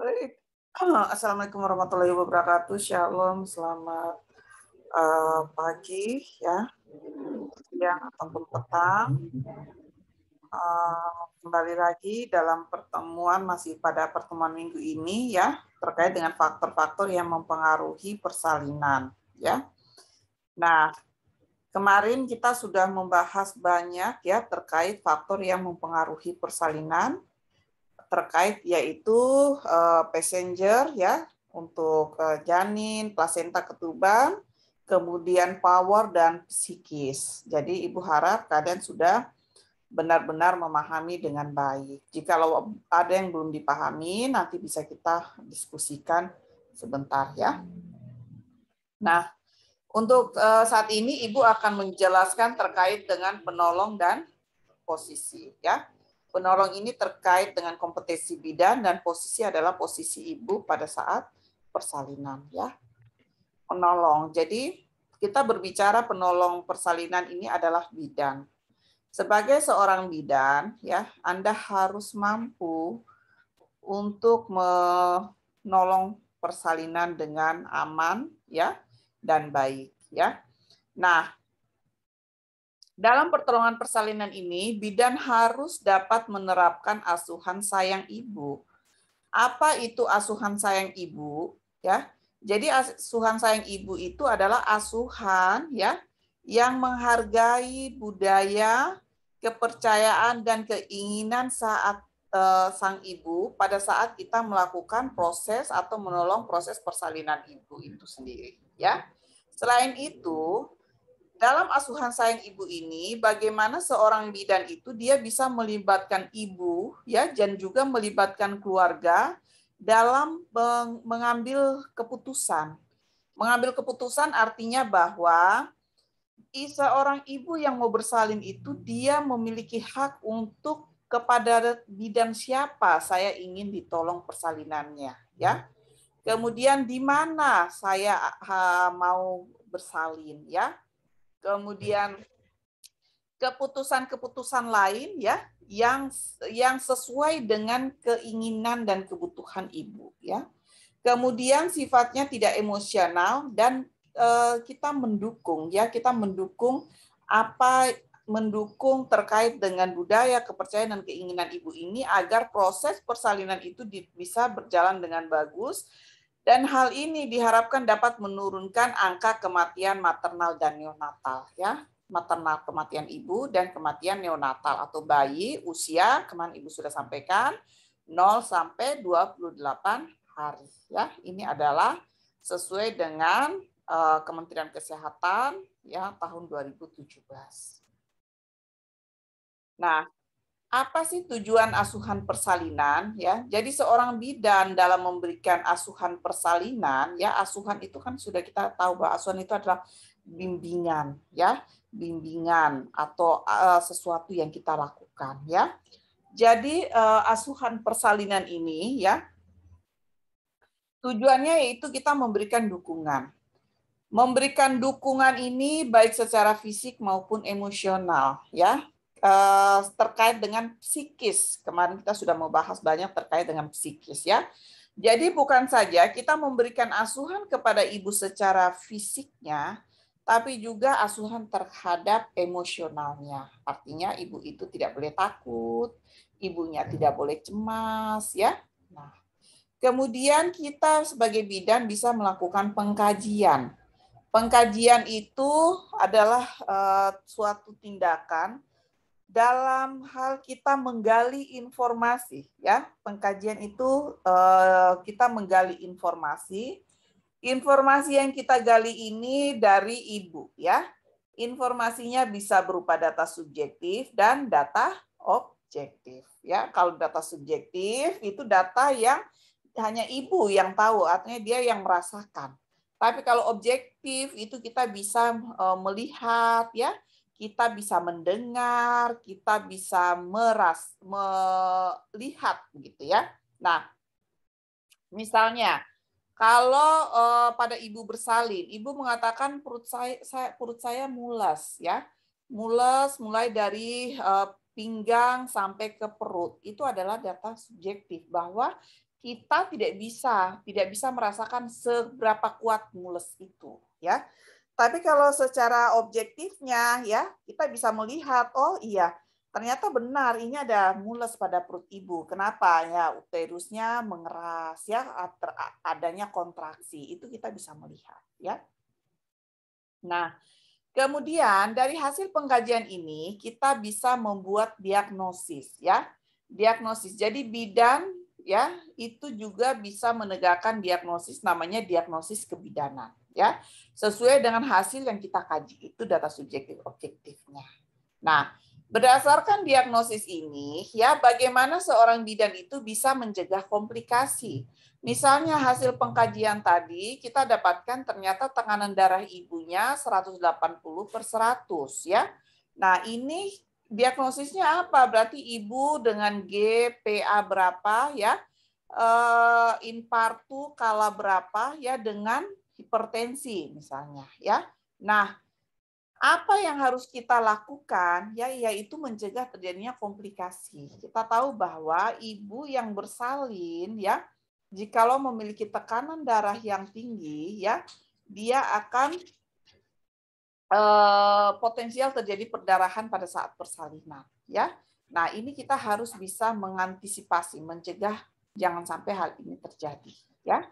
Baik. Assalamualaikum warahmatullahi wabarakatuh. Shalom, selamat pagi, ya, siang ataupun petang. Kembali lagi dalam pertemuan masih pada pertemuan minggu ini, ya, terkait dengan faktor-faktor yang mempengaruhi persalinan, ya. Nah, kemarin kita sudah membahas banyak, ya, terkait faktor yang mempengaruhi persalinan, terkait yaitu passenger, ya, untuk janin, plasenta ketuban, kemudian power dan psikis. Jadi Ibu harap kalian sudah benar-benar memahami dengan baik. Jikalau ada yang belum dipahami, nanti bisa kita diskusikan sebentar, ya. Nah, untuk saat ini Ibu akan menjelaskan terkait dengan penolong dan posisi, ya. Penolong ini terkait dengan kompetensi bidan dan posisi adalah posisi ibu pada saat persalinan, ya. Penolong. Jadi kita berbicara penolong persalinan ini adalah bidan. Sebagai seorang bidan, ya, Anda harus mampu untuk menolong persalinan dengan aman, ya, dan baik, ya. Nah, dalam pertolongan persalinan ini, bidan harus dapat menerapkan asuhan sayang ibu. Apa itu asuhan sayang ibu? Ya, jadi asuhan sayang ibu itu adalah asuhan, ya, yang menghargai budaya, kepercayaan dan keinginan saat sang ibu pada saat kita melakukan proses atau menolong proses persalinan ibu itu sendiri. Ya, selain itu, dalam asuhan sayang ibu ini, bagaimana seorang bidan itu dia bisa melibatkan ibu, ya, dan juga melibatkan keluarga dalam mengambil keputusan. Mengambil keputusan artinya bahwa seorang ibu yang mau bersalin itu dia memiliki hak untuk kepada bidan siapa saya ingin ditolong persalinannya, ya. Kemudian di mana saya mau bersalin, ya. Kemudian keputusan-keputusan lain, ya, yang sesuai dengan keinginan dan kebutuhan ibu, ya. Kemudian sifatnya tidak emosional dan kita mendukung, ya, kita mendukung mendukung terkait dengan budaya, kepercayaan dan keinginan ibu ini agar proses persalinan itu bisa berjalan dengan bagus. Dan hal ini diharapkan dapat menurunkan angka kematian maternal dan neonatal, ya. Maternal kematian ibu dan kematian neonatal atau bayi usia kemarin Ibu sudah sampaikan 0 sampai 28 hari, ya. Ini adalah sesuai dengan Kementerian Kesehatan, ya, tahun 2017. Nah, apa sih tujuan asuhan persalinan, ya? Jadi seorang bidan dalam memberikan asuhan persalinan, ya, asuhan itu kan sudah kita tahu bahwa asuhan itu adalah bimbingan, ya, bimbingan atau sesuatu yang kita lakukan, ya. Jadi asuhan persalinan ini, ya, tujuannya yaitu kita memberikan dukungan. Memberikan dukungan ini baik secara fisik maupun emosional, ya. Terkait dengan psikis. Kemarin kita sudah membahas banyak terkait dengan psikis, ya. Jadi bukan saja kita memberikan asuhan kepada ibu secara fisiknya, tapi juga asuhan terhadap emosionalnya. Artinya ibu itu tidak boleh takut, ibunya tidak boleh cemas, ya. Nah, kemudian kita sebagai bidan bisa melakukan pengkajian. Pengkajian itu adalah suatu tindakan dalam hal kita menggali informasi, ya. Pengkajian itu kita menggali informasi. Informasi yang kita gali ini dari ibu, ya. Informasinya bisa berupa data subjektif dan data objektif, ya. Kalau data subjektif itu data yang hanya ibu yang tahu, artinya dia yang merasakan. Tapi kalau objektif itu kita bisa melihat, ya, kita bisa mendengar, kita bisa melihat, gitu, ya. Nah, misalnya kalau pada ibu bersalin, ibu mengatakan perut saya mulas, ya, mulas mulai dari pinggang sampai ke perut. Itu adalah data subjektif bahwa kita tidak bisa merasakan seberapa kuat mules itu, ya. Tapi kalau secara objektifnya, ya, kita bisa melihat, oh iya, ternyata benar ini ada mules pada perut ibu. Kenapa? Ya, uterusnya mengeras, ya, adanya kontraksi. Itu kita bisa melihat, ya. Nah, kemudian dari hasil pengkajian ini kita bisa membuat diagnosis, ya. Diagnosis. Jadi bidan, ya, itu juga bisa menegakkan diagnosis, namanya diagnosis kebidanan, ya. Sesuai dengan hasil yang kita kaji, itu data subjektif objektifnya. Nah, berdasarkan diagnosis ini, ya, bagaimana seorang bidan itu bisa mencegah komplikasi. Misalnya hasil pengkajian tadi kita dapatkan ternyata tekanan darah ibunya 180/100, ya. Nah, ini diagnosisnya apa? Berarti ibu dengan GPA berapa, ya? Infartu kala berapa, ya, dengan hipertensi misalnya, ya. Nah, apa yang harus kita lakukan, ya, yaitu mencegah terjadinya komplikasi. Kita tahu bahwa ibu yang bersalin, ya, jikalau memiliki tekanan darah yang tinggi, ya, dia akan potensial terjadi perdarahan pada saat persalinan, ya. Nah, ini kita harus bisa mengantisipasi, mencegah jangan sampai hal ini terjadi, ya.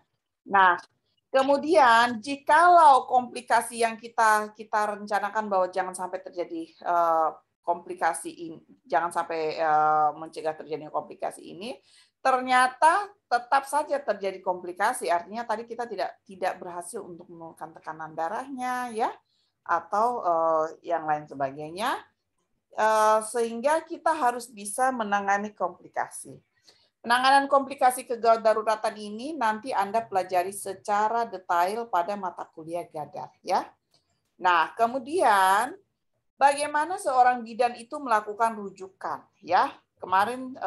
Nah, kemudian jikalau komplikasi yang kita rencanakan bahwa jangan sampai terjadi komplikasi ini, jangan sampai mencegah terjadinya komplikasi ini, ternyata tetap saja terjadi komplikasi. Artinya tadi kita tidak berhasil untuk menurunkan tekanan darahnya, ya, atau yang lain sebagainya, sehingga kita harus bisa menangani komplikasi. Penanganan komplikasi kegawat daruratan ini nanti Anda pelajari secara detail pada mata kuliah Gadar, ya. Nah, kemudian bagaimana seorang bidan itu melakukan rujukan, ya. Kemarin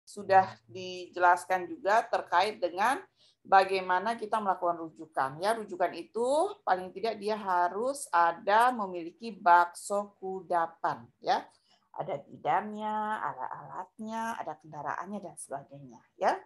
sudah dijelaskan juga terkait dengan bagaimana kita melakukan rujukan. Ya, rujukan itu paling tidak dia harus memiliki bakso kudapan, ya. Ada bidannya, ada alatnya, ada kendaraannya dan sebagainya, ya.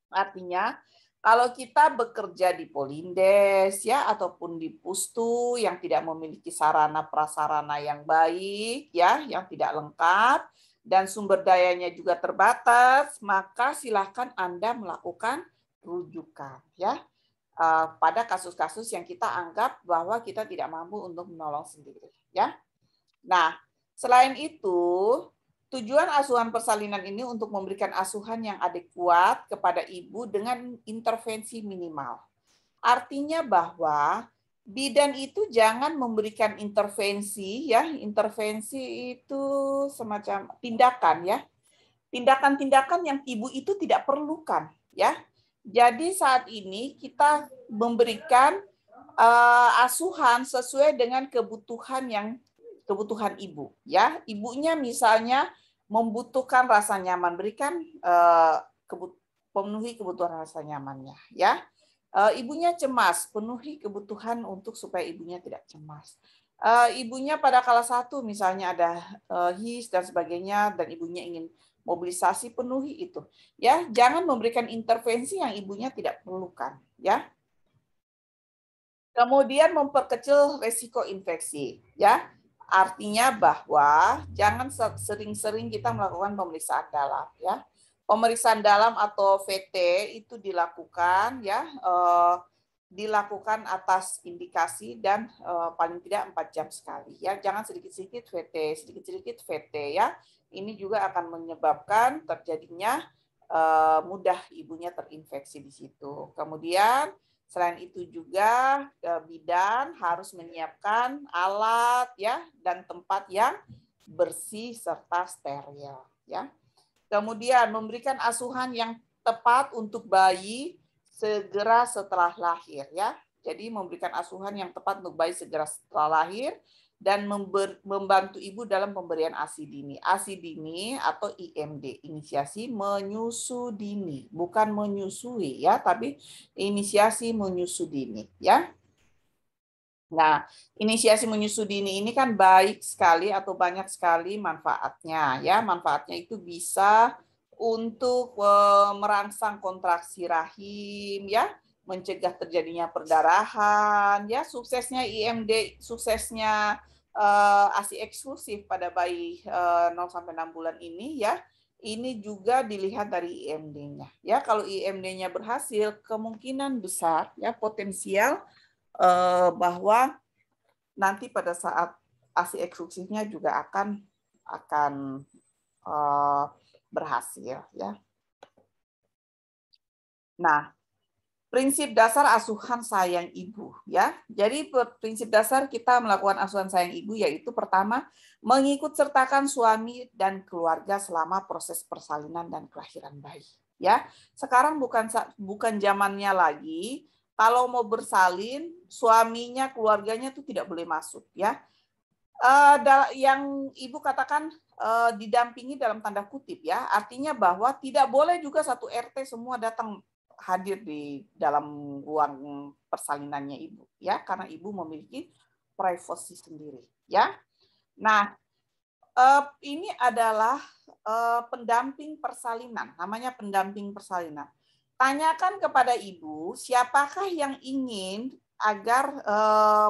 Artinya kalau kita bekerja di Polindes, ya, ataupun di Pustu yang tidak memiliki sarana prasarana yang baik, ya, yang tidak lengkap dan sumber dayanya juga terbatas, maka silakan Anda melakukan rujukan, ya, pada kasus-kasus yang kita anggap bahwa kita tidak mampu untuk menolong sendiri, ya. Nah, selain itu, tujuan asuhan persalinan ini untuk memberikan asuhan yang adekuat kepada ibu dengan intervensi minimal. Artinya bahwa bidan itu jangan memberikan intervensi, ya, intervensi itu semacam tindakan, ya, tindakan-tindakan yang ibu itu tidak perlukan, ya. Jadi saat ini kita memberikan asuhan sesuai dengan kebutuhan ibu, ya. Ibunya misalnya membutuhkan rasa nyaman, berikan pemenuhi kebutuhan rasa nyamannya, ya. Ibunya cemas, penuhi kebutuhan untuk supaya ibunya tidak cemas. Ibunya pada kala satu misalnya ada his dan sebagainya dan ibunya ingin mobilisasi, penuhi itu, ya. Jangan memberikan intervensi yang ibunya tidak perlukan, ya. Kemudian memperkecil resiko infeksi, ya. Artinya bahwa jangan sering-sering kita melakukan pemeriksaan dalam, ya. Pemeriksaan dalam atau VT itu dilakukan, ya, dilakukan atas indikasi dan paling tidak 4 jam sekali, ya. Jangan sedikit-sedikit VT, ya. Ini juga akan menyebabkan terjadinya mudah ibunya terinfeksi di situ. Kemudian selain itu juga bidan harus menyiapkan alat, ya, dan tempat yang bersih serta steril, ya. Kemudian memberikan asuhan yang tepat untuk bayi segera setelah lahir, ya. Jadi memberikan asuhan yang tepat untuk bayi segera setelah lahir dan membantu ibu dalam pemberian ASI dini. ASI dini atau IMD, inisiasi menyusu dini, bukan menyusui, ya, tapi inisiasi menyusu dini, ya. Nah, inisiasi menyusu dini ini kan baik sekali atau banyak sekali manfaatnya, ya. Manfaatnya itu bisa untuk merangsang kontraksi rahim, ya, mencegah terjadinya perdarahan, ya, suksesnya IMD, suksesnya ASI eksklusif pada bayi 0 sampai 6 bulan ini, ya, ini juga dilihat dari IMD-nya. Ya, kalau IMD-nya berhasil, kemungkinan besar, ya, potensial bahwa nanti pada saat ASI eksklusifnya juga akan berhasil, ya. Nah, prinsip dasar asuhan sayang ibu, ya. Jadi prinsip dasar kita melakukan asuhan sayang ibu yaitu pertama, mengikut sertakan suami dan keluarga selama proses persalinan dan kelahiran bayi, ya. Sekarang bukan zamannya lagi kalau mau bersalin suaminya, keluarganya tuh tidak boleh masuk, ya. Yang Ibu katakan didampingi dalam tanda kutip, ya, artinya bahwa tidak boleh juga satu RT semua datang hadir di dalam ruang persalinannya Ibu, ya, karena Ibu memiliki privasi sendiri, ya. Nah, ini adalah pendamping persalinan, namanya pendamping persalinan. Tanyakan kepada Ibu, siapakah yang ingin agar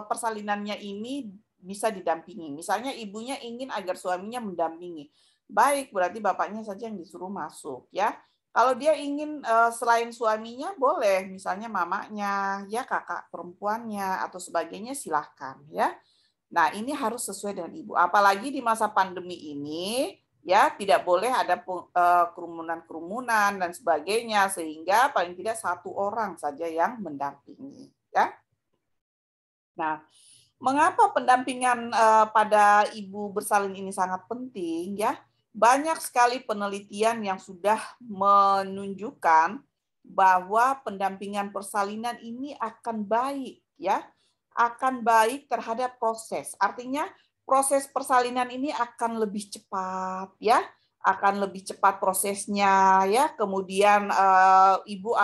persalinannya ini bisa didampingi. Misalnya ibunya ingin agar suaminya mendampingi. Baik, berarti bapaknya saja yang disuruh masuk, ya. Kalau dia ingin selain suaminya boleh, misalnya mamanya, ya, kakak perempuannya atau sebagainya silahkan, ya. Nah, ini harus sesuai dengan ibu. Apalagi di masa pandemi ini, ya, tidak boleh ada kerumunan-kerumunan dan sebagainya, sehingga paling tidak satu orang saja yang mendampingi, ya. Nah, mengapa pendampingan pada ibu bersalin ini sangat penting, ya? Banyak sekali penelitian yang sudah menunjukkan bahwa pendampingan persalinan ini akan baik, ya. Akan baik terhadap proses. Artinya proses persalinan ini akan lebih cepat, ya. Akan lebih cepat prosesnya, ya. Kemudian Ibu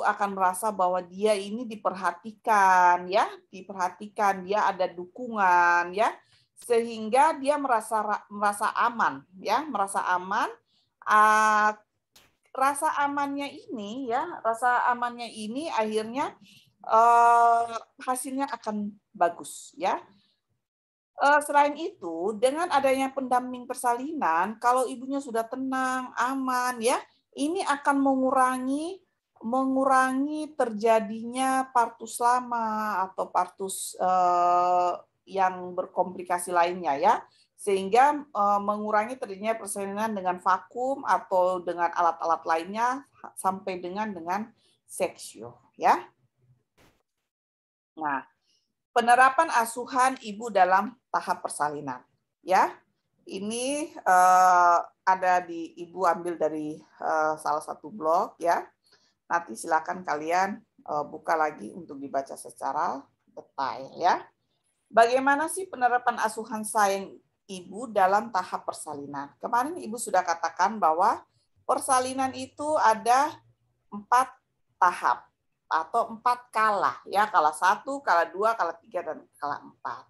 akan merasa bahwa dia ini diperhatikan, ya, diperhatikan, dia ada dukungan, ya, sehingga dia merasa aman, ya, merasa aman. Rasa amannya ini, ya, rasa amannya ini akhirnya hasilnya akan bagus, ya. Selain itu, dengan adanya pendamping persalinan, kalau ibunya sudah tenang, aman, ya, ini akan mengurangi terjadinya partus lama atau partus yang berkomplikasi lainnya, ya, sehingga mengurangi terjadinya persalinan dengan vakum atau dengan alat-alat lainnya sampai dengan seksio, ya. Nah, penerapan asuhan ibu dalam tahap persalinan, ya. Ini ada di Ibu ambil dari salah satu blog, ya. Nanti silakan kalian buka lagi untuk dibaca secara detail, ya. Bagaimana sih penerapan asuhan sayang ibu dalam tahap persalinan? Kemarin Ibu sudah katakan bahwa persalinan itu ada 4 tahap atau 4 kala, ya, kala 1, kala 2, kala 3, dan kala 4.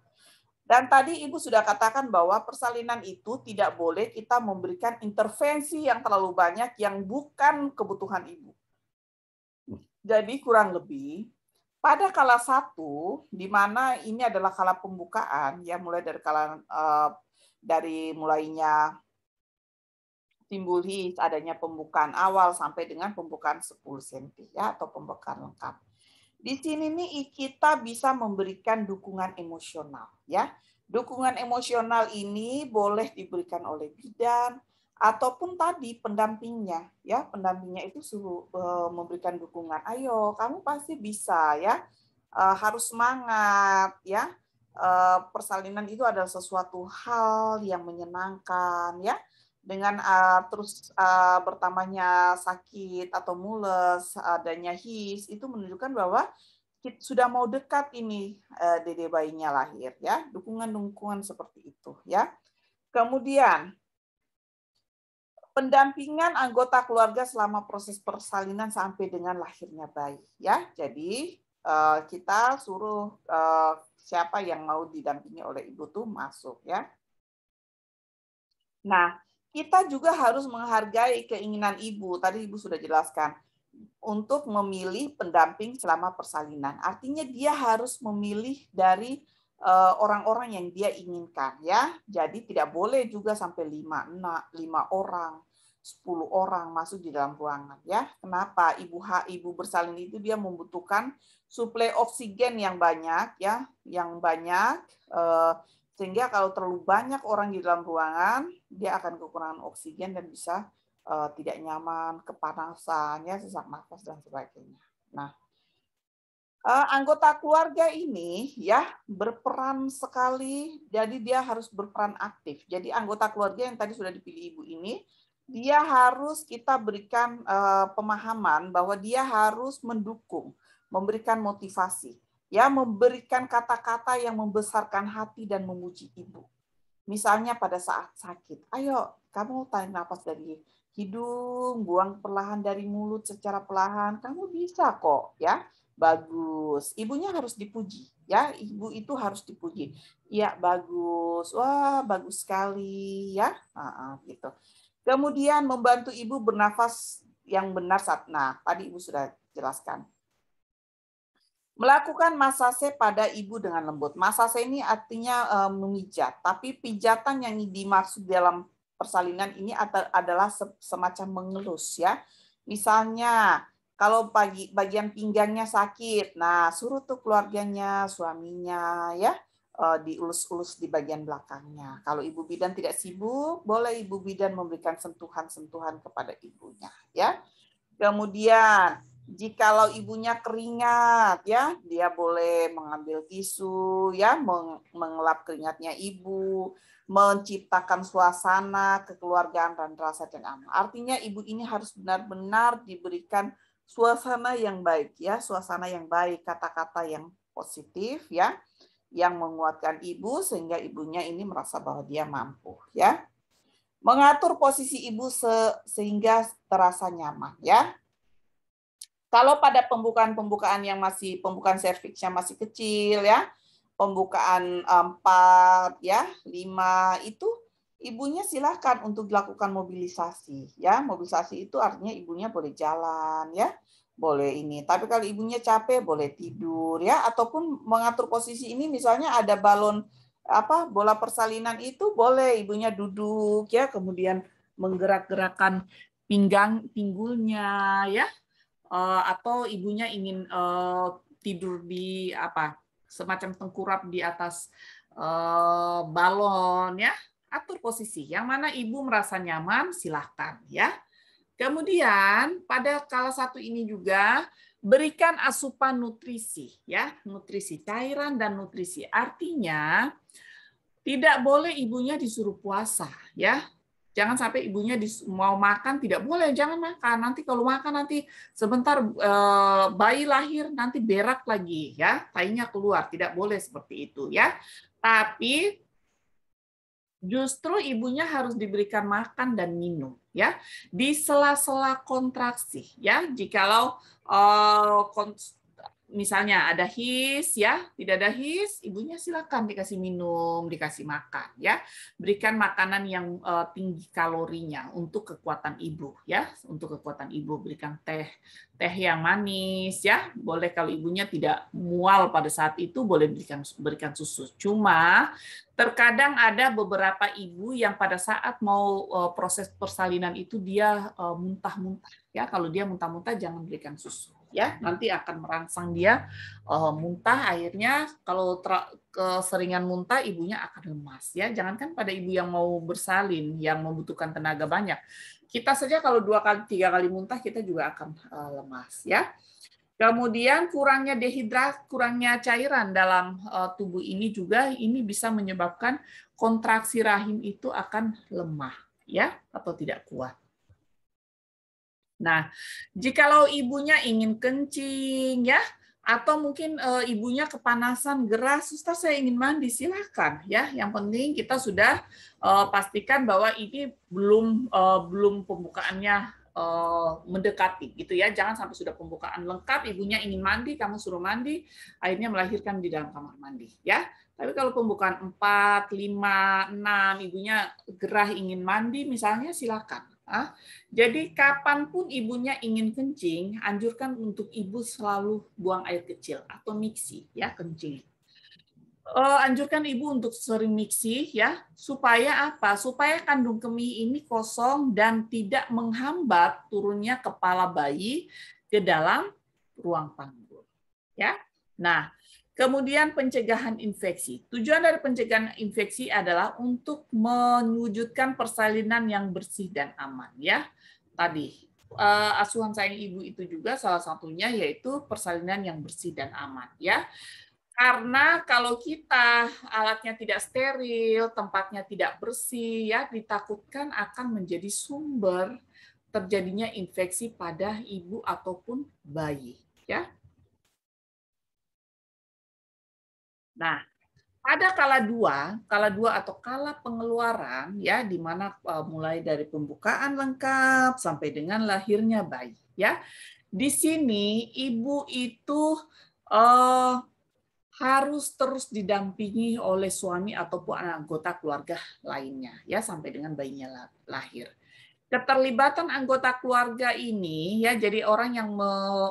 Dan tadi Ibu sudah katakan bahwa persalinan itu tidak boleh kita memberikan intervensi yang terlalu banyak yang bukan kebutuhan Ibu. Jadi kurang lebih pada kala 1, di mana ini adalah kala pembukaan, ya, mulai dari mulainya timbul his, adanya pembukaan awal sampai dengan pembukaan 10 cm, ya, atau pembukaan lengkap. Di sini nih kita bisa memberikan dukungan emosional, ya. Dukungan emosional ini boleh diberikan oleh bidan ataupun tadi pendampingnya, ya. Pendampingnya itu suruh memberikan dukungan. Ayo, kamu pasti bisa, ya. Harus semangat, ya. Persalinan itu adalah sesuatu hal yang menyenangkan, ya. Dengan terus bertambahnya sakit atau mules, adanya his, itu menunjukkan bahwa sudah mau dekat ini dede bayinya lahir, ya. Dukungan-dukungan seperti itu, ya. Kemudian pendampingan anggota keluarga selama proses persalinan sampai dengan lahirnya bayi, ya. Jadi kita suruh siapa yang mau didampingi oleh ibu tuh masuk, ya. Nah, kita juga harus menghargai keinginan ibu. Tadi ibu sudah jelaskan untuk memilih pendamping selama persalinan. Artinya dia harus memilih dari orang-orang yang dia inginkan, ya. Jadi tidak boleh juga sampai 5 orang, 10 orang masuk di dalam ruangan, ya. Kenapa? Ibu bersalin itu dia membutuhkan suplai oksigen yang banyak, ya, sehingga kalau terlalu banyak orang di dalam ruangan, dia akan kekurangan oksigen dan bisa tidak nyaman, kepanasan, ya, sesak nafas dan sebagainya. Nah, anggota keluarga ini ya berperan sekali, jadi dia harus berperan aktif. Jadi anggota keluarga yang tadi sudah dipilih ibu ini, dia harus kita berikan pemahaman bahwa dia harus mendukung, memberikan motivasi, ya, memberikan kata-kata yang membesarkan hati dan memuji ibu. Misalnya pada saat sakit, ayo kamu tarik nafas dari hidung, buang perlahan dari mulut secara perlahan, kamu bisa kok, ya. Bagus. Ibunya harus dipuji, ya. Ibu itu harus dipuji. Iya, bagus. Wah, bagus sekali, ya. Gitu. Kemudian membantu ibu bernafas yang benar saat, nah, tadi ibu sudah jelaskan. Melakukan masase pada ibu dengan lembut. Masase ini artinya memijat, tapi pijatan yang dimaksud dalam persalinan ini adalah semacam mengelus, ya. Misalnya kalau bagian pinggangnya sakit, nah suruh tuh keluarganya, suaminya, ya, diulus-ulus di bagian belakangnya. Kalau ibu bidan tidak sibuk, boleh ibu bidan memberikan sentuhan-sentuhan kepada ibunya, ya. Kemudian jikalau ibunya keringat, ya, dia boleh mengambil tisu, ya, mengelap keringatnya ibu, menciptakan suasana kekeluargaan dan rasa yang aman. Artinya ibu ini harus benar-benar diberikan suasana yang baik, ya, suasana yang baik, kata-kata yang positif, ya, yang menguatkan ibu sehingga ibunya ini merasa bahwa dia mampu, ya. Mengatur posisi ibu sehingga terasa nyaman, ya. Kalau pada pembukaan yang masih pembukaan serviksnya masih kecil, ya, pembukaan 4, ya, 5 itu ibunya silakan untuk dilakukan mobilisasi, ya. Mobilisasi itu artinya ibunya boleh jalan, ya, boleh ini. Tapi kalau ibunya capek boleh tidur, ya, ataupun mengatur posisi ini misalnya ada balon bola persalinan itu boleh ibunya duduk, ya, kemudian menggerak-gerakkan pinggulnya, ya. Atau ibunya ingin tidur di semacam tengkurap di atas balon, ya, atur posisi yang mana ibu merasa nyaman, silahkan, ya. Kemudian pada kala satu ini juga berikan asupan nutrisi, ya, nutrisi cairan dan nutrisi. Artinya tidak boleh ibunya disuruh puasa, ya. Jangan sampai ibunya mau makan tidak boleh, jangan makan. Nanti kalau makan nanti sebentar bayi lahir nanti berak lagi, ya, tainya keluar. Tidak boleh seperti itu, ya. Tapi justru ibunya harus diberikan makan dan minum, ya, di sela-sela kontraksi, ya. Jikalau misalnya ada his, ya, tidak ada his, ibunya silakan dikasih minum, dikasih makan, ya. Berikan makanan yang tinggi kalorinya untuk kekuatan ibu, ya, untuk kekuatan ibu. Berikan teh yang manis, ya. Boleh kalau ibunya tidak mual pada saat itu boleh berikan susu. Cuma terkadang ada beberapa ibu yang pada saat mau proses persalinan itu dia muntah-muntah, ya. Kalau dia muntah-muntah jangan berikan susu, ya, nanti akan merangsang dia muntah, akhirnya kalau keseringan muntah ibunya akan lemas, ya. Jangankan pada ibu yang mau bersalin yang membutuhkan tenaga banyak, kita saja kalau 2 kali 3 kali muntah kita juga akan lemas, ya. Kemudian kurangnya dehidrasi, kurangnya cairan dalam tubuh ini juga ini bisa menyebabkan kontraksi rahim itu akan lemah, ya, atau tidak kuat. Nah, jikalau ibunya ingin kencing, ya, atau mungkin ibunya kepanasan, gerah, suster saya ingin mandi, silakan, ya. Yang penting kita sudah pastikan bahwa ini belum pembukaannya mendekati, gitu ya. Jangan sampai sudah pembukaan lengkap, ibunya ingin mandi, kamu suruh mandi, akhirnya melahirkan di dalam kamar mandi, ya. Tapi kalau pembukaan 4, 5, 6, ibunya gerah ingin mandi misalnya, silakan. Jadi kapanpun ibunya ingin kencing, anjurkan untuk ibu selalu buang air kecil atau mixi ya kencing. Anjurkan ibu untuk sering mixi ya, supaya apa? Supaya kandung kemih ini kosong dan tidak menghambat turunnya kepala bayi ke dalam ruang panggul. Ya. Nah, kemudian pencegahan infeksi. Tujuan dari pencegahan infeksi adalah untuk mewujudkan persalinan yang bersih dan aman ya. Tadi asuhan sayang ibu itu juga salah satunya yaitu persalinan yang bersih dan aman ya. Karena kalau kita alatnya tidak steril, tempatnya tidak bersih ya, ditakutkan akan menjadi sumber terjadinya infeksi pada ibu ataupun bayi ya. Nah, pada kala dua atau kala pengeluaran ya, di mana mulai dari pembukaan lengkap sampai dengan lahirnya bayi ya. Di sini ibu itu harus terus didampingi oleh suami ataupun anggota keluarga lainnya ya sampai dengan bayinya lahir. Keterlibatan anggota keluarga ini ya, jadi orang yang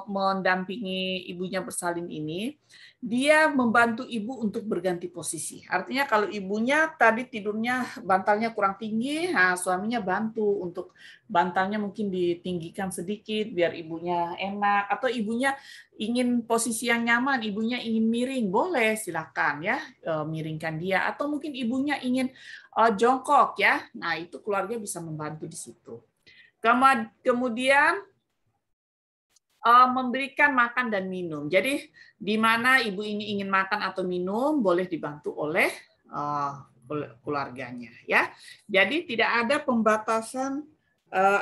mendampingi ibunya bersalin ini, dia membantu ibu untuk berganti posisi. Artinya kalau ibunya tadi tidurnya bantalnya kurang tinggi, nah suaminya bantu untuk bantalnya mungkin ditinggikan sedikit biar ibunya enak, atau ibunya ingin posisi yang nyaman, ibunya ingin miring, boleh silakan ya, miringkan dia, atau mungkin ibunya ingin jongkok ya. Nah, itu keluarga bisa membantu di situ. Kemudian memberikan makan dan minum. Jadi di mana ibu ini ingin makan atau minum boleh dibantu oleh keluarganya ya. Jadi tidak ada pembatasan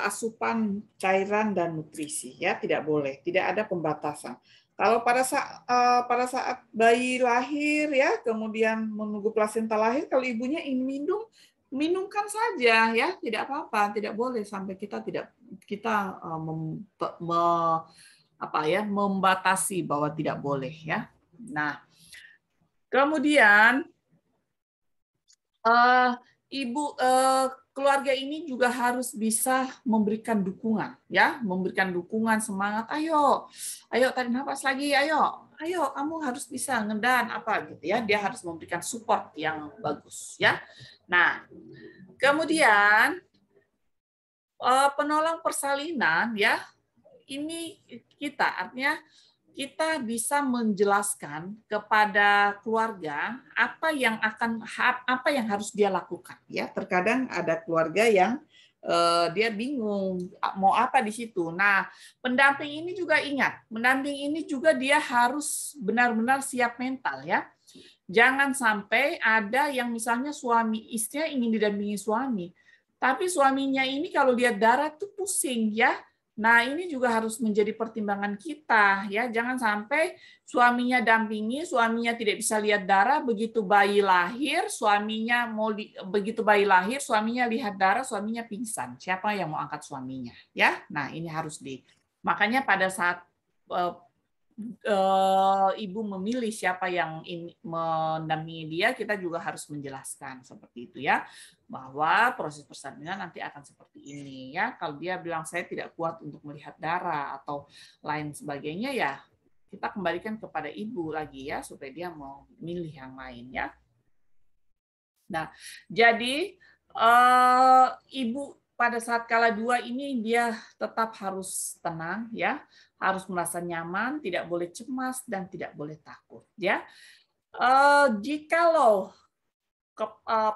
asupan cairan dan nutrisi ya, tidak boleh, tidak ada pembatasan. Kalau pada saat bayi lahir ya, kemudian menunggu plasenta lahir, kalau ibunya ingin minum, minumkan saja ya, tidak apa-apa, tidak boleh sampai kita membatasi bahwa tidak boleh ya. Nah, kemudian keluarga ini juga harus bisa memberikan dukungan ya, memberikan dukungan, semangat, ayo tarik nafas lagi, ayo kamu harus bisa ngedan apa gitu ya, dia harus memberikan support yang bagus ya. Nah, kemudian penolong persalinan ya, ini artinya kita bisa menjelaskan kepada keluarga apa yang harus dia lakukan ya. Terkadang ada keluarga yang dia bingung mau apa di situ. Nah, pendamping ini juga ingat, pendamping ini juga dia harus benar-benar siap mental ya. Jangan sampai ada yang misalnya suami istrinya ingin didampingi suami, tapi suaminya ini kalau lihat darah tuh pusing ya. Nah, ini juga harus menjadi pertimbangan kita ya. Jangan sampai suaminya dampingi, suaminya tidak bisa lihat darah, begitu bayi lahir, suaminya lihat darah, suaminya pingsan. Siapa yang mau angkat suaminya ya? Nah, ini harus makanya pada saat ibu memilih siapa yang mendampingi dia, kita juga harus menjelaskan seperti itu ya, bahwa proses persalinan nanti akan seperti ini ya. Kalau dia bilang saya tidak kuat untuk melihat darah atau lain sebagainya ya, kita kembalikan kepada ibu lagi ya supaya dia mau milih yang lain ya. Nah, jadi ibu pada saat kala dua ini dia tetap harus tenang ya, harus merasa nyaman, tidak boleh cemas dan tidak boleh takut ya. Jikalau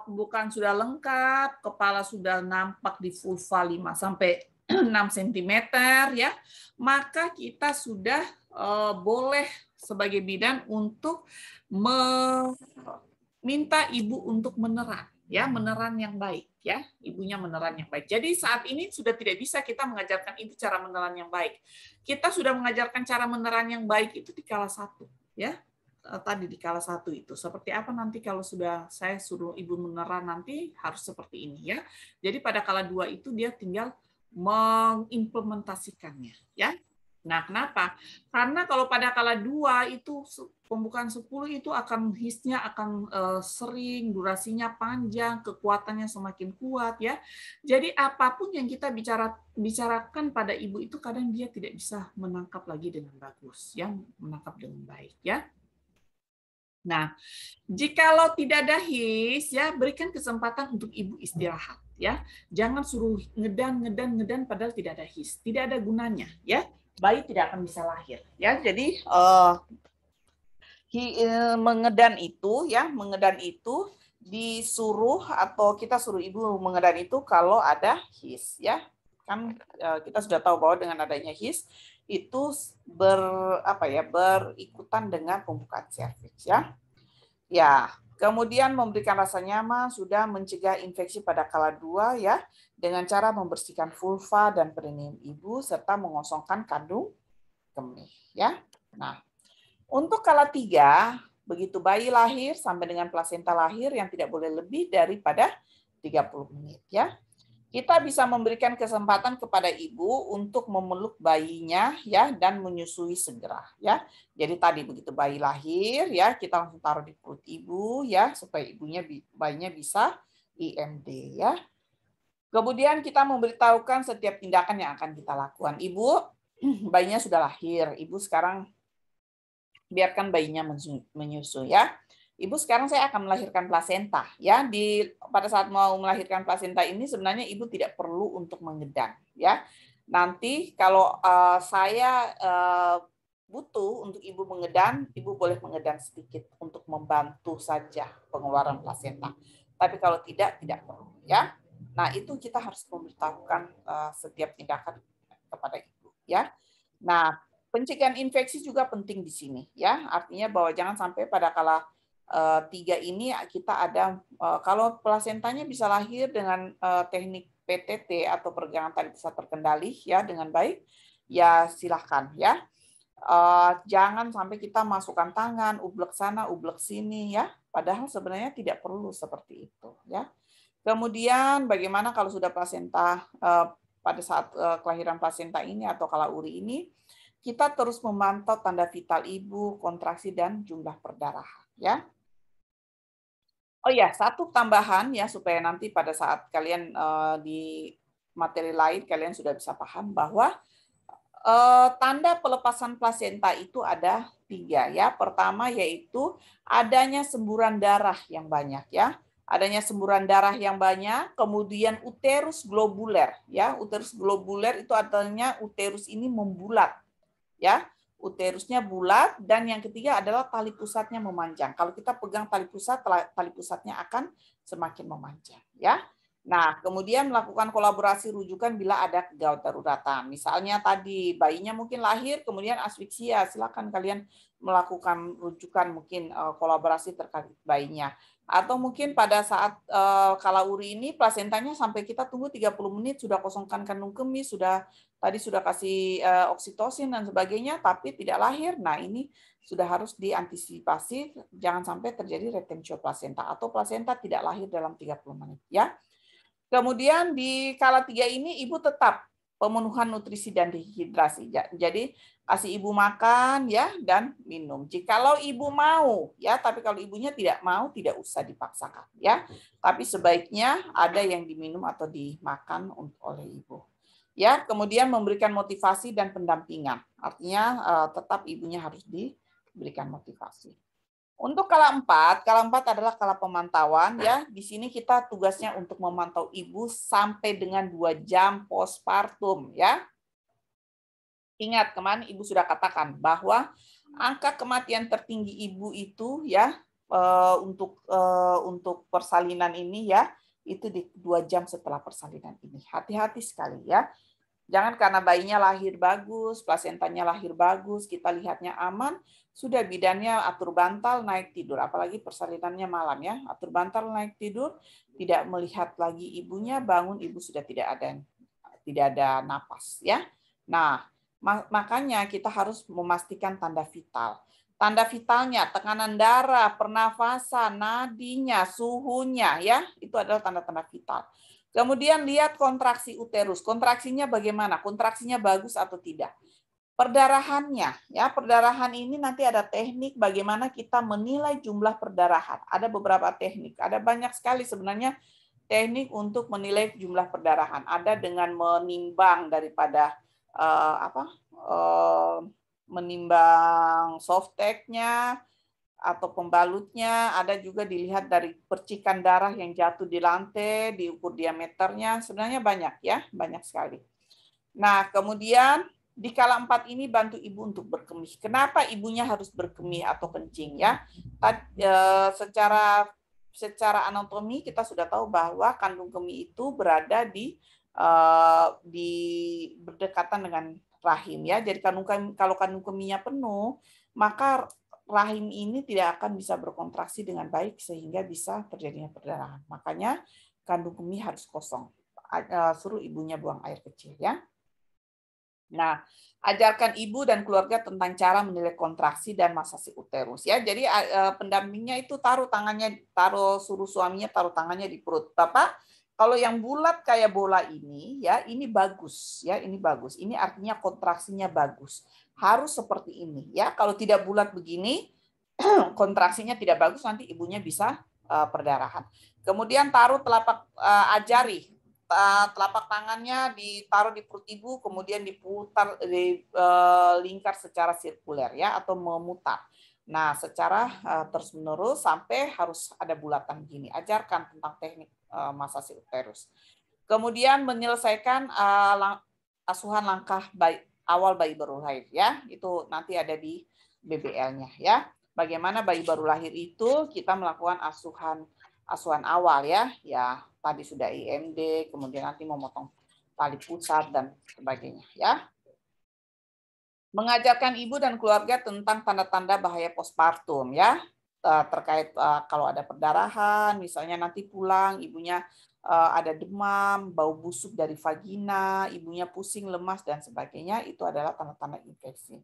pembukaan sudah lengkap, kepala sudah nampak di vulva 5 sampai 6 cm ya, maka kita sudah boleh sebagai bidan untuk meminta ibu untuk meneran ya, meneran yang baik ya, ibunya meneran yang baik. Jadi saat ini sudah tidak bisa kita mengajarkan ibu cara meneran yang baik. Kita sudah mengajarkan cara meneran yang baik itu di kala 1 ya. Tadi di kala 1 itu seperti apa nanti kalau sudah saya suruh ibu meneran nanti harus seperti ini ya. Jadi pada kala 2 itu dia tinggal mengimplementasikannya ya. Nah, kenapa? Karena kalau pada kala 2 itu pembukaan 10 itu akan hisnya akan sering, durasinya panjang, kekuatannya semakin kuat ya. Jadi apapun yang kita bicarakan pada ibu itu kadang dia tidak bisa menangkap lagi dengan bagus, yang menangkap dengan baik ya. Nah, jikalau tidak ada his ya, berikan kesempatan untuk ibu istirahat ya. Jangan suruh ngedan padahal tidak ada his. Tidak ada gunanya ya. Bayi tidak akan bisa lahir ya. Jadi mengedan itu disuruh atau kita suruh ibu mengedan itu kalau ada his ya. Kan kita sudah tahu bahwa dengan adanya his itu berikutan dengan pembukaan serviks ya. Ya, kemudian memberikan rasa nyaman sudah mencegah infeksi pada kala 2 ya dengan cara membersihkan vulva dan perineum ibu serta mengosongkan kandung kemih ya. Nah, untuk kala 3 begitu bayi lahir sampai dengan plasenta lahir yang tidak boleh lebih daripada 30 menit ya. Kita bisa memberikan kesempatan kepada ibu untuk memeluk bayinya ya dan menyusui segera ya. Jadi tadi begitu bayi lahir ya, kita langsung taruh di perut ibu ya supaya bayinya bisa IMD ya. Kemudian kita memberitahukan setiap tindakan yang akan kita lakukan. Ibu, bayinya sudah lahir. Ibu sekarang biarkan bayinya menyusui ya. Ibu sekarang saya akan melahirkan plasenta ya. Pada saat mau melahirkan plasenta ini sebenarnya ibu tidak perlu untuk mengedan ya. Nanti kalau saya butuh untuk ibu mengedan, ibu boleh mengedan sedikit untuk membantu saja pengeluaran plasenta. Tapi kalau tidak perlu ya. Nah, itu kita harus memberitahukan setiap tindakan kepada ibu ya. Nah, pencegahan infeksi juga penting di sini ya. Artinya bahwa jangan sampai pada kala 3 ini kita ada kalau plasentanya bisa lahir dengan teknik PTT atau peregangan tali pusat terkendali ya dengan baik ya silahkan ya. Jangan sampai kita masukkan tangan ublek sana ublek sini ya. Padahal sebenarnya tidak perlu seperti itu ya. Kemudian bagaimana kalau sudah plasenta pada saat kelahiran plasenta ini atau kala uri ini kita terus memantau tanda vital ibu, kontraksi dan jumlah perdarahan ya. Oh ya, satu tambahan ya supaya nanti pada saat kalian di materi lain kalian sudah bisa paham bahwa tanda pelepasan plasenta itu ada 3 ya. Pertama yaitu adanya semburan darah yang banyak ya. Adanya semburan darah yang banyak, kemudian uterus globuler ya. Uterus globuler itu artinya uterus ini membulat ya. Uterusnya bulat dan yang ketiga adalah tali pusatnya memanjang. Kalau kita pegang tali pusatnya akan semakin memanjang ya. Nah, kemudian melakukan kolaborasi rujukan bila ada gawat daruratan. Misalnya tadi bayinya mungkin lahir kemudian asfiksia, silakan kalian melakukan rujukan mungkin kolaborasi terkait bayinya. Atau mungkin pada saat kala uri ini plasentanya sampai kita tunggu 30 menit sudah kosongkan kandung kemih, tadi sudah kasih oksitosin dan sebagainya, tapi tidak lahir. Nah, ini sudah harus diantisipasi, jangan sampai terjadi retentio plasenta atau plasenta tidak lahir dalam 30 menit. Ya. Kemudian di kala 3 ini ibu tetap pemenuhan nutrisi dan dehidrasi. Jadi kasih ibu makan ya dan minum. Jikalau ibu mau ya, tapi kalau ibunya tidak mau tidak usah dipaksakan ya. Tapi sebaiknya ada yang diminum atau dimakan oleh ibu. Ya, kemudian memberikan motivasi dan pendampingan. Artinya tetap ibunya harus diberikan motivasi. Untuk kala 4 adalah kala pemantauan ya. Di sini kita tugasnya untuk memantau ibu sampai dengan 2 jam postpartum ya. Ingat kemarin ibu sudah katakan bahwa angka kematian tertinggi ibu itu ya untuk persalinan ini ya itu di 2 jam setelah persalinan ini. Hati-hati sekali ya. Jangan karena bayinya lahir bagus, plasentanya lahir bagus, kita lihatnya aman, sudah bidannya atur bantal naik tidur, apalagi persalinannya malam ya, atur bantal naik tidur, tidak melihat lagi ibunya, bangun ibu sudah tidak ada napas ya. Nah, makanya kita harus memastikan tanda vital. Tanda vitalnya, tekanan darah, pernafasan, nadinya, suhunya ya, itu adalah tanda-tanda vital. Kemudian lihat kontraksi uterus. Kontraksinya bagaimana? Kontraksinya bagus atau tidak? Perdarahannya, ya perdarahan ini nanti ada teknik bagaimana kita menilai jumlah perdarahan. Ada beberapa teknik, ada banyak sekali sebenarnya teknik untuk menilai jumlah perdarahan. Ada dengan menimbang daripada menimbang soft tag-nya atau pembalutnya. Ada juga dilihat dari percikan darah yang jatuh di lantai, diukur diameternya. Sebenarnya banyak ya, banyak sekali. Nah, kemudian di kala 4 ini bantu ibu untuk berkemih. Kenapa ibunya harus berkemih atau kencing ya? Secara anatomi kita sudah tahu bahwa kandung kemih itu berada di berdekatan dengan rahim ya. Jadi kalau kandung kemihnya penuh, maka rahim ini tidak akan bisa berkontraksi dengan baik sehingga bisa terjadinya perdarahan. Makanya kandung kemih harus kosong. Suruh ibunya buang air kecil ya. Nah, ajarkan ibu dan keluarga tentang cara menilai kontraksi dan masasi uterus ya. Jadi pendampingnya itu suruh suaminya taruh tangannya di perut. Bapak, kalau yang bulat kayak bola ini ya, ini bagus ya, ini bagus. Ini artinya kontraksinya bagus. Harus seperti ini ya. Kalau tidak bulat begini, kontraksinya tidak bagus, nanti ibunya bisa perdarahan. Kemudian taruh jari. Telapak tangannya ditaruh di perut ibu, kemudian diputar, lingkar secara sirkuler ya, atau memutar. Nah, secara terus-menerus sampai harus ada bulatan begini. Ajarkan tentang teknik masasi uterus. Kemudian menyelesaikan asuhan langkah awal bayi baru lahir ya. Itu nanti ada di BBL-nya ya. Bagaimana bayi baru lahir itu kita melakukan asuhan awal ya. Ya, tadi sudah IMD, kemudian nanti memotong tali pusat dan sebagainya ya. Mengajarkan ibu dan keluarga tentang tanda-tanda bahaya postpartum ya. Terkait kalau ada perdarahan, misalnya nanti pulang ibunya ada demam, bau busuk dari vagina, ibunya pusing, lemas dan sebagainya, itu adalah tanda-tanda infeksi.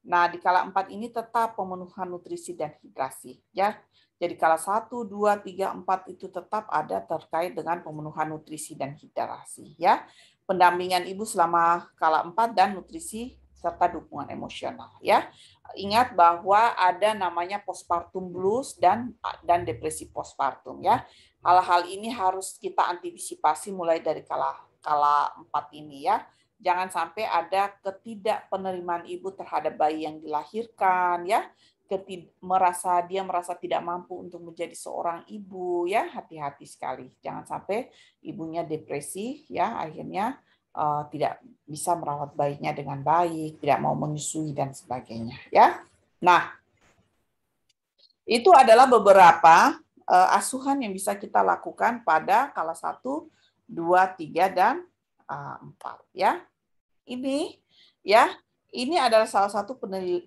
Nah, di kala 4 ini tetap pemenuhan nutrisi dan hidrasi ya. Jadi kala 1, 2, 3, 4 itu tetap ada terkait dengan pemenuhan nutrisi dan hidrasi ya. Pendampingan ibu selama kala 4 dan nutrisi serta dukungan emosional ya. Ingat bahwa ada namanya postpartum blues dan depresi postpartum ya. Hal-hal ini harus kita antisipasi mulai dari kala 4 ini ya. Jangan sampai ada ketidakpenerimaan ibu terhadap bayi yang dilahirkan ya. Dia merasa tidak mampu untuk menjadi seorang ibu ya, hati-hati sekali. Jangan sampai ibunya depresi ya, akhirnya tidak bisa merawat bayinya dengan baik, tidak mau menyusui dan sebagainya ya. Nah, itu adalah beberapa asuhan yang bisa kita lakukan pada kala 1, 2, 3 dan 4 ya. Ini ya, ini adalah salah satu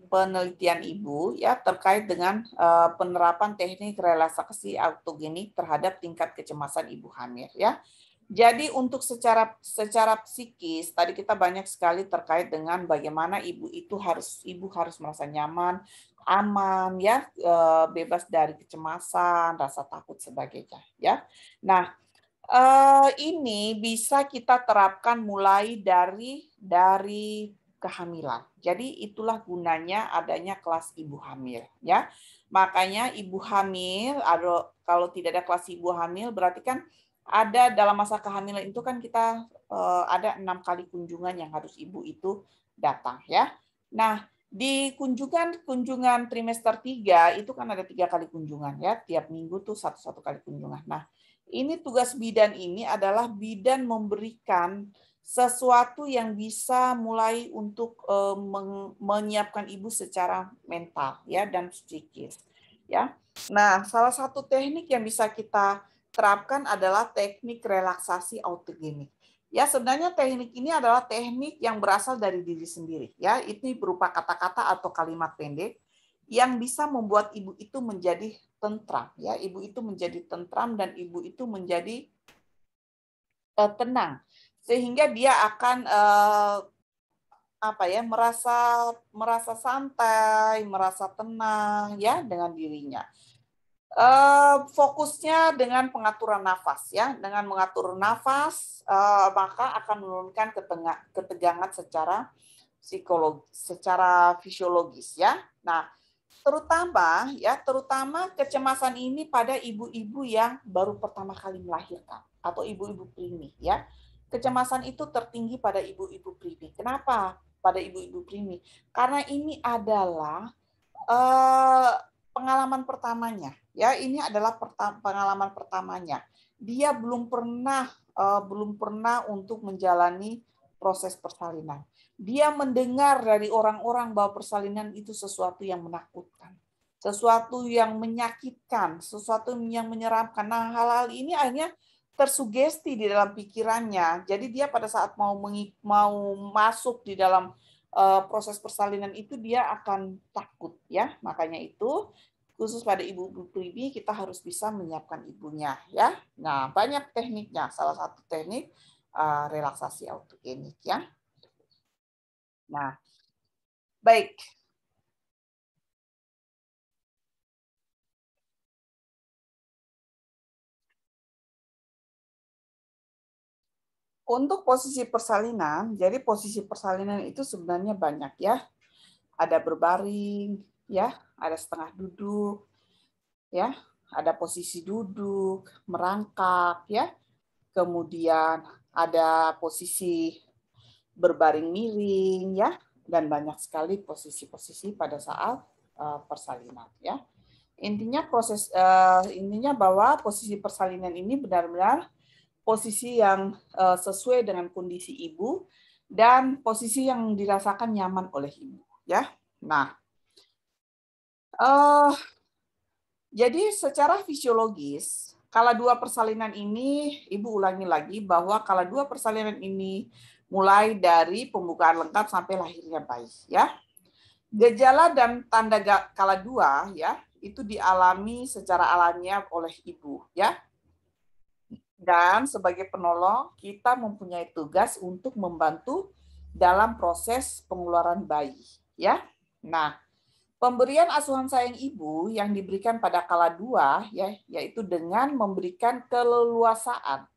penelitian ibu ya terkait dengan penerapan teknik relaksasi autogenik terhadap tingkat kecemasan ibu hamil ya. Jadi untuk secara psikis tadi kita banyak sekali terkait dengan bagaimana ibu harus merasa nyaman, aman ya, bebas dari kecemasan, rasa takut sebagainya ya. Nah, ini bisa kita terapkan mulai dari kehamilan. Jadi itulah gunanya adanya kelas ibu hamil ya. Makanya ibu hamil, kalau tidak ada kelas ibu hamil berarti kan ada dalam masa kehamilan itu kan kita ada 6 kali kunjungan yang harus ibu itu datang ya. Nah, di kunjungan trimester 3 itu kan ada 3 kali kunjungan ya, tiap minggu tuh satu kali kunjungan. Nah, ini tugas bidan ini adalah bidan memberikan sesuatu yang bisa mulai untuk menyiapkan ibu secara mental ya dan psikis ya. Nah, salah satu teknik yang bisa kita terapkan adalah teknik relaksasi autogenik. Ya, sebenarnya teknik ini adalah teknik yang berasal dari diri sendiri ya. Ini berupa kata-kata atau kalimat pendek yang bisa membuat ibu itu menjadi tentram ya, ibu itu menjadi tentram dan ibu itu menjadi tenang sehingga dia akan merasa santai, merasa tenang ya dengan dirinya. Fokusnya dengan pengaturan nafas ya, dengan mengatur nafas maka akan menurunkan ketegangan secara fisiologis ya. Nah, terutama kecemasan ini pada ibu-ibu yang baru pertama kali melahirkan atau ibu-ibu preemie ya. Kecemasan itu tertinggi pada ibu-ibu preemie. Kenapa pada ibu-ibu preemie? Karena ini adalah pengalaman pertamanya ya. Ini adalah pengalaman pertamanya. Dia belum pernah untuk menjalani proses persalinan. Dia mendengar dari orang-orang bahwa persalinan itu sesuatu yang menakutkan, sesuatu yang menyakitkan, sesuatu yang menyeramkan. Nah, hal-hal ini akhirnya tersugesti di dalam pikirannya. Jadi dia pada saat mau masuk di dalam proses persalinan itu dia akan takut ya. Makanya itu khusus pada ibu-ibu preemie kita harus bisa menyiapkan ibunya ya. Nah, banyak tekniknya. Salah satu teknik relaksasi autogenik ya. Nah, baik. Untuk posisi persalinan, jadi posisi persalinan itu sebenarnya banyak ya. Ada berbaring, ya, ada setengah duduk, ya, ada posisi duduk, merangkak, ya. Kemudian ada posisi berbaring miring, ya, dan banyak sekali posisi-posisi pada saat persalinan, ya. Intinya bahwa posisi persalinan ini benar-benar posisi yang sesuai dengan kondisi ibu dan posisi yang dirasakan nyaman oleh ibu, ya. Nah, jadi secara fisiologis, kala dua persalinan ini, ibu ulangi lagi bahwa kala dua persalinan ini mulai dari pembukaan lengkap sampai lahirnya bayi, ya. Gejala dan tanda kala dua, ya, itu dialami secara alamiah oleh ibu, ya. Dan sebagai penolong, kita mempunyai tugas untuk membantu dalam proses pengeluaran bayi, ya. Nah, pemberian asuhan sayang ibu yang diberikan pada kala dua, ya, yaitu dengan memberikan keleluasaan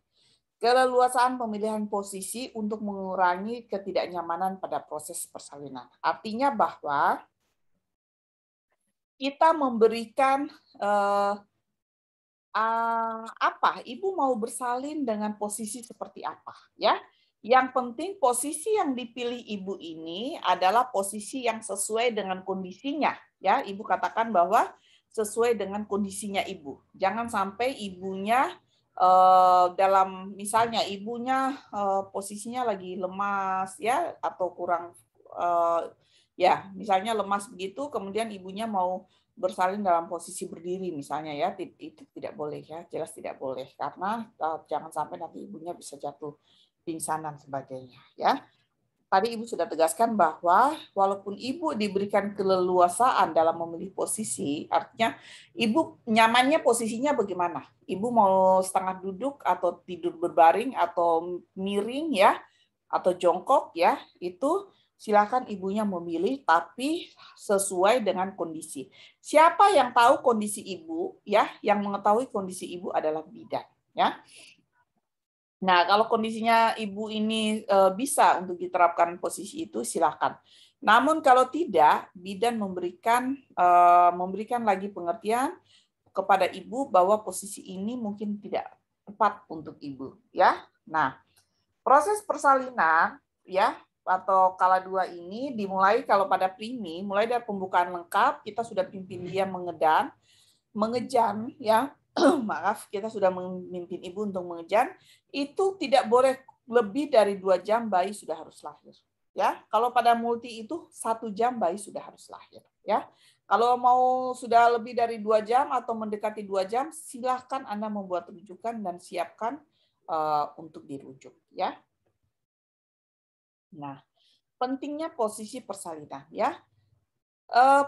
pemilihan posisi untuk mengurangi ketidaknyamanan pada proses persalinan. Artinya bahwa kita memberikan ibu mau bersalin dengan posisi seperti apa, ya. Yang penting posisi yang dipilih ibu ini adalah posisi yang sesuai dengan kondisinya, ya. Ibu katakan bahwa sesuai dengan kondisinya ibu. Jangan sampai ibunya dalam misalnya ibunya posisinya lagi lemas, ya, atau kurang ya, misalnya lemas begitu, kemudian ibunya mau bersalin dalam posisi berdiri misalnya ya, itu tidak boleh ya, jelas tidak boleh karena jangan sampai nanti ibunya bisa jatuh pingsan dan sebagainya ya. Tadi ibu sudah tegaskan bahwa walaupun ibu diberikan keleluasaan dalam memilih posisi, artinya ibu nyamannya posisinya bagaimana? Ibu mau setengah duduk atau tidur berbaring atau miring ya, atau jongkok ya, itu silakan ibunya memilih, tapi sesuai dengan kondisi. Siapa yang tahu kondisi ibu? Ya, yang mengetahui kondisi ibu adalah bidan. Ya. Nah, kalau kondisinya ibu ini bisa untuk diterapkan posisi itu, silakan. Namun kalau tidak, bidan memberikan lagi pengertian kepada ibu bahwa posisi ini mungkin tidak tepat untuk ibu. Ya. Nah, proses persalinan, ya, atau kala dua ini dimulai kalau pada preemie, mulai dari pembukaan lengkap, kita sudah pimpin dia mengejan, ya, maaf, kita sudah memimpin ibu untuk mengejan, itu tidak boleh lebih dari 2 jam bayi sudah harus lahir. Ya, kalau pada multi itu 1 jam bayi sudah harus lahir. Ya, kalau mau sudah lebih dari 2 jam atau mendekati 2 jam, silahkan Anda membuat rujukan dan siapkan untuk dirujuk. Ya. Nah, pentingnya posisi persalinan ya.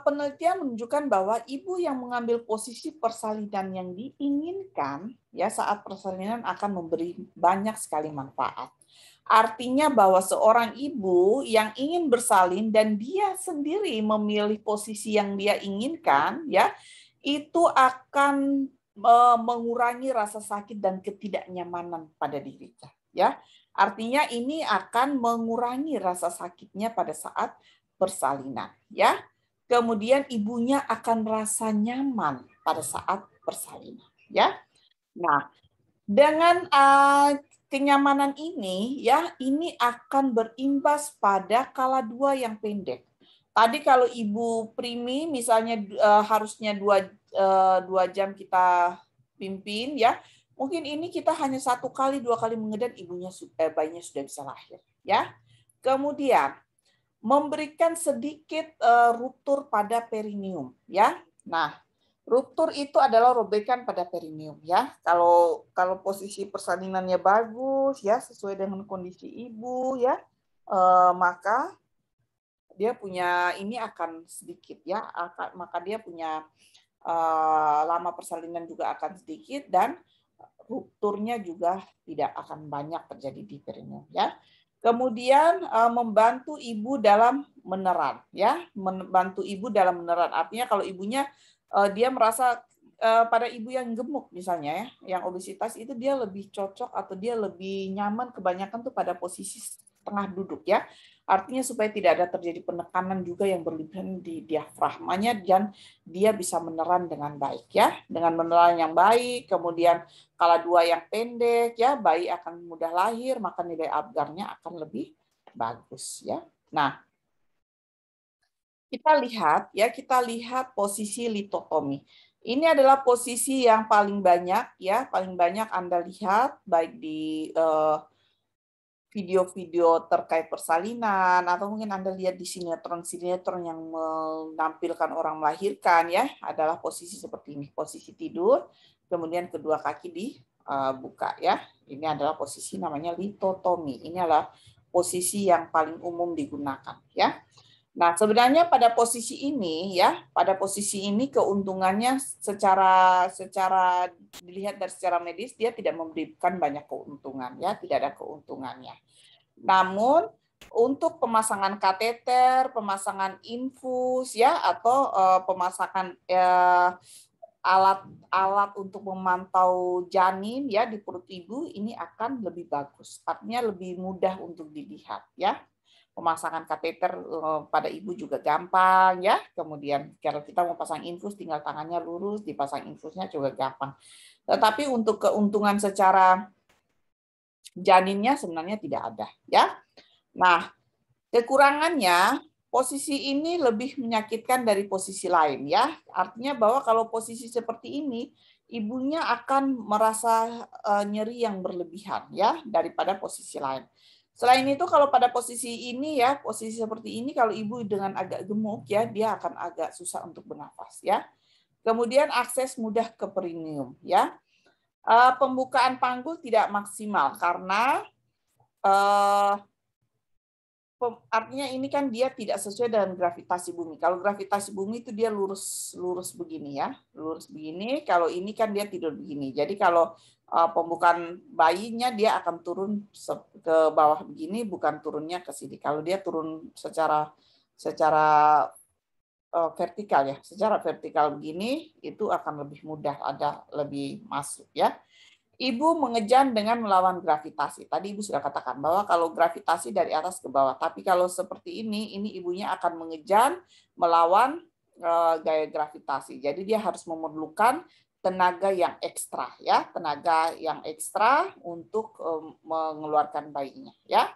Penelitian menunjukkan bahwa ibu yang mengambil posisi persalinan yang diinginkan ya saat persalinan akan memberi banyak sekali manfaat. Artinya bahwa seorang ibu yang ingin bersalin dan dia sendiri memilih posisi yang dia inginkan ya, itu akan mengurangi rasa sakit dan ketidaknyamanan pada dirinya ya. Artinya ini akan mengurangi rasa sakitnya pada saat persalinan, ya. Kemudian ibunya akan merasa nyaman pada saat persalinan, ya. Nah, dengan kenyamanan ini, ya, ini akan berimbas pada kala dua yang pendek. Tadi kalau ibu primi misalnya harusnya 2 jam kita pimpin, ya, mungkin ini kita hanya 1 kali 2 kali mengedan bayinya sudah bisa lahir, ya. Kemudian memberikan sedikit ruptur pada perineum, ya. Nah, ruptur itu adalah robekan pada perineum, ya. Kalau posisi persalinannya bagus, ya, sesuai dengan kondisi ibu, ya, maka dia punya ini akan sedikit, ya, maka dia punya lama persalinan juga akan sedikit dan rupturnya juga tidak akan banyak terjadi di perineum, ya. Kemudian membantu ibu dalam meneran, ya, membantu ibu dalam meneran. Artinya kalau ibunya dia merasa pada ibu yang gemuk misalnya, ya, yang obesitas itu dia lebih cocok atau dia lebih nyaman kebanyakan tuh pada posisi tengah duduk, ya. Artinya supaya tidak ada terjadi penekanan juga yang berlebihan di diafragmanya dan dia bisa meneran dengan baik, ya. Dengan meneran yang baik, kemudian kala dua yang pendek, ya, bayi akan mudah lahir, maka nilai Apgarnya akan lebih bagus, ya. Nah, kita lihat posisi litotomi. Ini adalah posisi yang paling banyak, ya, paling banyak Anda lihat baik di video-video terkait persalinan, atau mungkin Anda lihat di sinetron-sinetron yang menampilkan orang melahirkan, ya, adalah posisi seperti ini, posisi tidur, kemudian kedua kaki dibuka, ya. Ini adalah posisi namanya litotomi. Ini adalah posisi yang paling umum digunakan, ya. Nah, sebenarnya pada posisi ini, ya, pada posisi ini keuntungannya secara dilihat dari secara medis dia tidak memberikan banyak keuntungan, ya, tidak ada keuntungannya. Namun untuk pemasangan kateter, pemasangan infus, ya, atau pemasangan alat untuk memantau janin, ya, di perut ibu ini akan lebih bagus. Artinya lebih mudah untuk dilihat, ya. Pemasangan kateter pada ibu juga gampang, ya. Kemudian kalau kita mau pasang infus tinggal tangannya lurus, dipasang infusnya juga gampang. Tetapi untuk keuntungan secara janinnya sebenarnya tidak ada, ya. Nah, kekurangannya posisi ini lebih menyakitkan dari posisi lain, ya. Artinya bahwa kalau posisi seperti ini ibunya akan merasa nyeri yang berlebihan, ya, daripada posisi lain. Selain itu kalau pada posisi ini, ya, posisi seperti ini kalau ibu dengan agak gemuk, ya, dia akan agak susah untuk bernafas, ya. Kemudian akses mudah ke perineum, ya. Pembukaan panggul tidak maksimal karena artinya ini kan dia tidak sesuai dengan gravitasi bumi. Kalau gravitasi bumi itu dia lurus begini, ya, lurus begini. Kalau ini kan dia tidur begini. Jadi kalau pembukaan bayinya dia akan turun ke bawah begini, bukan turunnya ke sini. Kalau dia turun secara vertikal, ya, secara vertikal begini itu akan lebih mudah, ada lebih masuk, ya. Ibu mengejan dengan melawan gravitasi. Tadi Ibu sudah katakan bahwa kalau gravitasi dari atas ke bawah, tapi kalau seperti ini ibunya akan mengejan melawan gaya gravitasi. Jadi dia harus memerlukan tenaga yang ekstra, ya, tenaga yang ekstra untuk mengeluarkan bayinya, ya.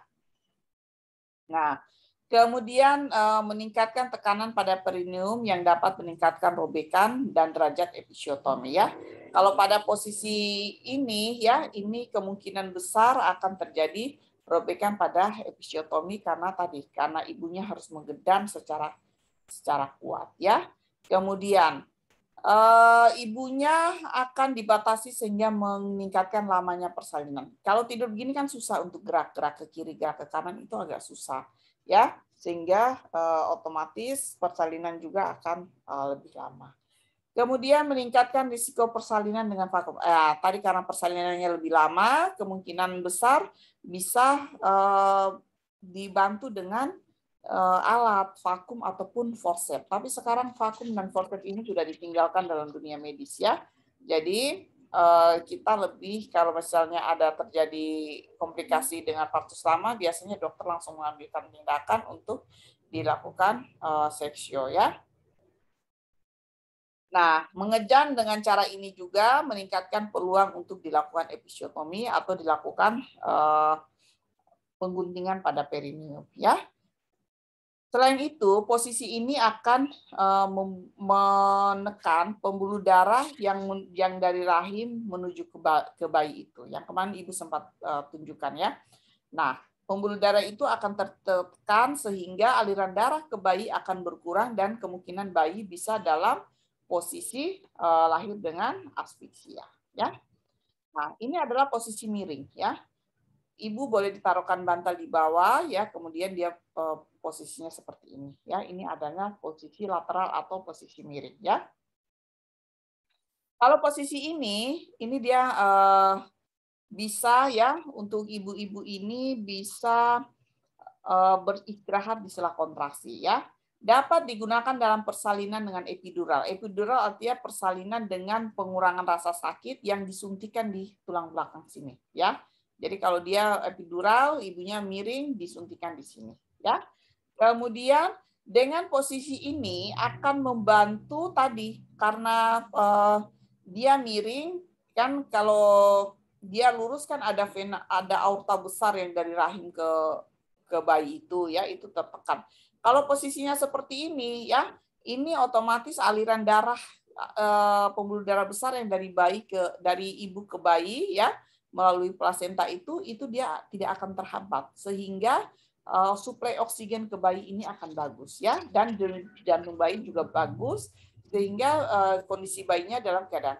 Nah, kemudian meningkatkan tekanan pada perineum yang dapat meningkatkan robekan dan derajat episiotomi, ya. Kalau pada posisi ini, ya, ini kemungkinan besar akan terjadi robekan pada episiotomi karena ibunya harus menggedam secara kuat, ya. Kemudian ibunya akan dibatasi sehingga meningkatkan lamanya persalinan. Kalau tidur begini kan susah untuk gerak ke kiri, gerak ke kanan itu agak susah, ya, sehingga otomatis persalinan juga akan lebih lama. Kemudian meningkatkan risiko persalinan dengan vakum. Tadi karena persalinannya lebih lama, kemungkinan besar bisa dibantu dengan alat vakum ataupun forceps. Tapi sekarang vakum dan forceps ini sudah ditinggalkan dalam dunia medis, ya. Jadi kita lebih kalau misalnya ada terjadi komplikasi dengan partus lama, biasanya dokter langsung mengambilkan tindakan untuk dilakukan seksio ya. Nah, mengejan dengan cara ini juga meningkatkan peluang untuk dilakukan episiotomi atau dilakukan pengguntingan pada perineum ya. Selain itu, posisi ini akan menekan pembuluh darah yang dari rahim menuju ke bayi itu. Yang kemarin Ibu sempat tunjukkan ya. Nah, pembuluh darah itu akan tertekan sehingga aliran darah ke bayi akan berkurang dan kemungkinan bayi bisa dalam posisi lahir dengan asfiksia. Ya. Nah, ini adalah posisi miring ya. Ibu boleh ditaruhkan bantal di bawah ya, kemudian dia posisinya seperti ini ya. Ini adanya posisi lateral atau posisi miring ya. Kalau posisi ini dia bisa ya untuk ibu-ibu ini bisa beristirahat di sela kontraksi ya. Dapat digunakan dalam persalinan dengan epidural. Epidural artinya persalinan dengan pengurangan rasa sakit yang disuntikan di tulang belakang sini ya. Jadi kalau dia epidural, ibunya miring, disuntikan di sini. Ya. Kemudian dengan posisi ini akan membantu tadi karena dia miring kan kalau dia lurus kan ada vena, ada aorta besar yang dari rahim ke bayi itu ya, itu tertekan. Kalau posisinya seperti ini ya, ini otomatis aliran darah pembuluh darah besar yang dari ibu ke bayi ya melalui plasenta itu dia tidak akan terhambat sehingga suplai oksigen ke bayi ini akan bagus ya, dan jantung bayi juga bagus sehingga kondisi bayinya dalam keadaan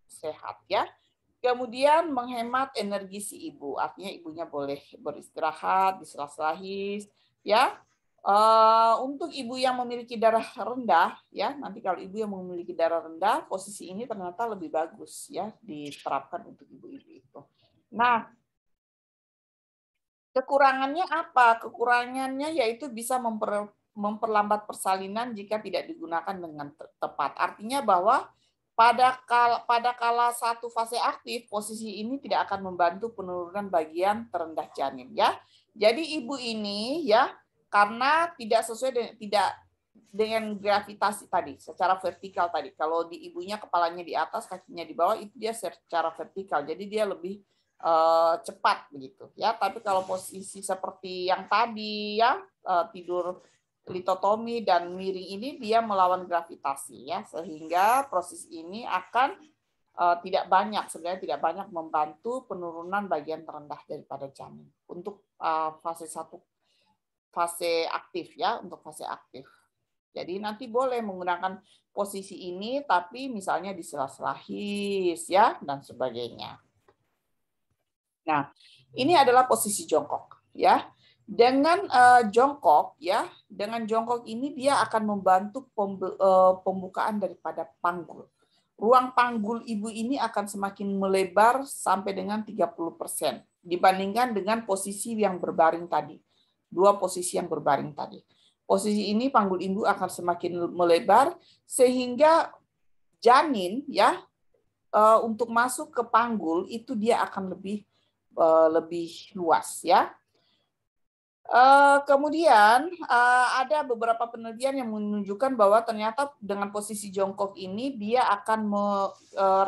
sehat ya. Kemudian menghemat energi si ibu, artinya ibunya boleh beristirahat di sela-sela his ya. Untuk ibu yang memiliki darah rendah ya, nanti kalau ibu yang memiliki darah rendah, posisi ini ternyata lebih bagus ya diterapkan untuk ibu-ibu itu. Nah, kekurangannya apa? Kekurangannya yaitu bisa memperlambat persalinan jika tidak digunakan dengan tepat. Artinya bahwa pada kala satu fase aktif, posisi ini tidak akan membantu penurunan bagian terendah janin ya. Jadi ibu ini ya karena tidak sesuai dengan gravitasi tadi, secara vertikal tadi. Kalau di ibunya kepalanya di atas, kakinya di bawah, itu dia secara vertikal. Jadi dia lebih cepat begitu ya. Tapi kalau posisi seperti yang tadi ya tidur litotomi dan miring ini dia melawan gravitasi ya, sehingga proses ini akan tidak banyak membantu penurunan bagian terendah daripada janin untuk fase aktif ya, untuk fase aktif. Jadi nanti boleh menggunakan posisi ini tapi misalnya di sela-sela his ya dan sebagainya. Nah, ini adalah posisi jongkok ya. Dengan jongkok ya, dengan jongkok ini dia akan membantu pembukaan daripada panggul. Ruang panggul ibu ini akan semakin melebar sampai dengan 30% dibandingkan dengan posisi yang berbaring tadi. Dua posisi yang berbaring tadi. Posisi ini panggul ibu akan semakin melebar sehingga janin ya untuk masuk ke panggul itu dia akan lebih luas ya. Kemudian ada beberapa penelitian yang menunjukkan bahwa ternyata dengan posisi jongkok ini dia akan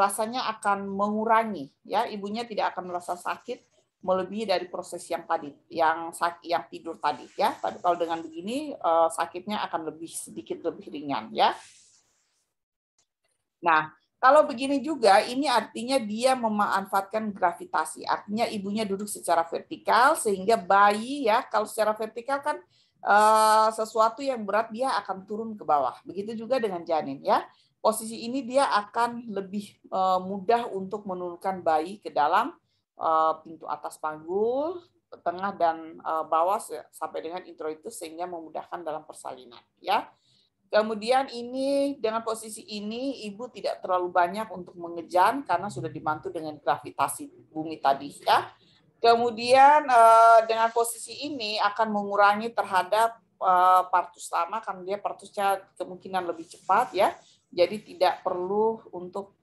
rasanya akan mengurangi ya, ibunya tidak akan merasa sakit melebihi dari proses yang tadi yang tidur tadi ya. Tapi kalau dengan begini sakitnya akan sedikit lebih ringan ya. Nah, kalau begini juga, ini artinya dia memanfaatkan gravitasi. Artinya ibunya duduk secara vertikal, sehingga bayi ya, kalau secara vertikal kan sesuatu yang berat dia akan turun ke bawah. Begitu juga dengan janin ya. Posisi ini dia akan lebih mudah untuk menurunkan bayi ke dalam pintu atas panggul, tengah dan bawah sampai dengan introitus sehingga memudahkan dalam persalinan ya. Kemudian ini dengan posisi ini ibu tidak terlalu banyak untuk mengejan karena sudah dibantu dengan gravitasi bumi tadi ya. Kemudian dengan posisi ini akan mengurangi terhadap partus lama karena dia partusnya kemungkinan lebih cepat ya. Jadi tidak perlu untuk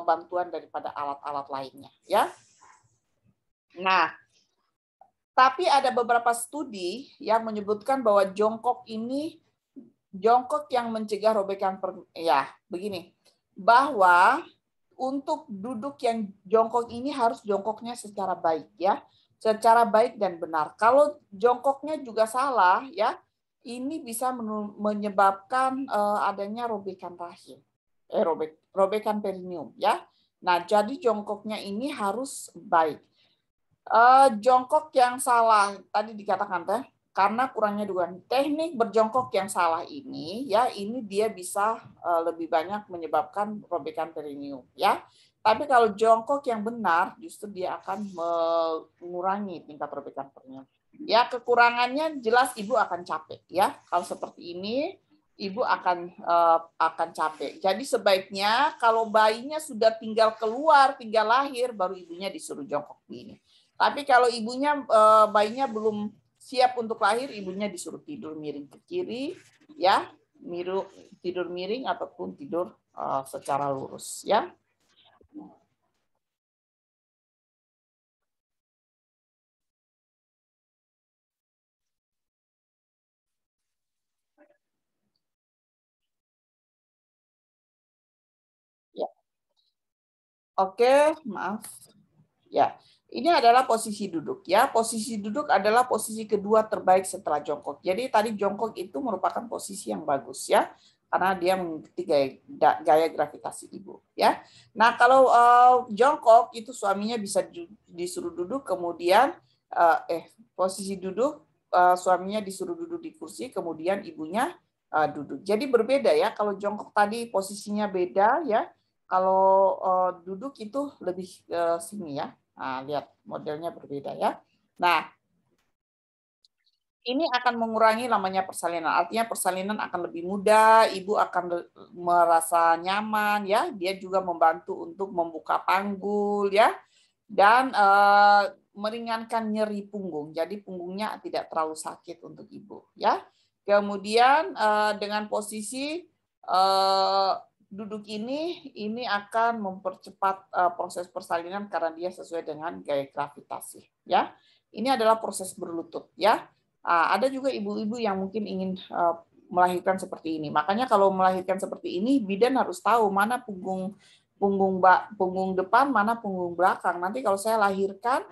bantuan daripada alat-alat lainnya, ya. Nah, tapi ada beberapa studi yang menyebutkan bahwa jongkok yang mencegah robekan ya, begini. Bahwa untuk duduk yang jongkok ini harus jongkoknya secara baik, ya. Secara baik dan benar. Kalau jongkoknya juga salah, ya, ini bisa menyebabkan adanya robekan rahim. Robekan perineum, ya. Nah, jadi jongkoknya ini harus baik. Jongkok yang salah tadi dikatakan teh karena kurangnya dugaan. Teknik berjongkok yang salah ini, ya, ini dia bisa lebih banyak menyebabkan robekan perineum, ya. Tapi kalau jongkok yang benar, justru dia akan mengurangi tingkat robekan perineum. Ya, kekurangannya jelas ibu akan capek, ya. Kalau seperti ini, ibu akan capek. Jadi sebaiknya kalau bayinya sudah tinggal keluar, tinggal lahir, baru ibunya disuruh jongkok begini. Tapi kalau bayinya belum siap untuk lahir, ibunya disuruh tidur miring ke kiri, ya, tidur miring ataupun tidur secara lurus, ya. Ya. Oke, maaf. Ya. Ini adalah posisi duduk, ya. Posisi duduk adalah posisi kedua terbaik setelah jongkok. Jadi tadi jongkok itu merupakan posisi yang bagus, ya, karena dia mengikuti gaya gravitasi ibu, ya. Nah, kalau jongkok itu suaminya bisa disuruh duduk, kemudian posisi duduk suaminya disuruh duduk di kursi, kemudian ibunya duduk. Jadi berbeda, ya. Kalau jongkok tadi posisinya beda, ya. Kalau duduk itu lebih ke sini, ya. Nah, lihat modelnya berbeda, ya. Nah, ini akan mengurangi namanya persalinan. Artinya persalinan akan lebih mudah, ibu akan merasa nyaman, ya. Dia juga membantu untuk membuka panggul, ya. Dan meringankan nyeri punggung. Jadi punggungnya tidak terlalu sakit untuk ibu, ya. Kemudian dengan posisi duduk ini akan mempercepat proses persalinan karena dia sesuai dengan gaya gravitasi, ya. Ini adalah proses berlutut, ya. Ada juga ibu-ibu yang mungkin ingin melahirkan seperti ini. Makanya kalau melahirkan seperti ini, bidan harus tahu mana punggung depan, mana punggung belakang. Nanti kalau saya lahirkan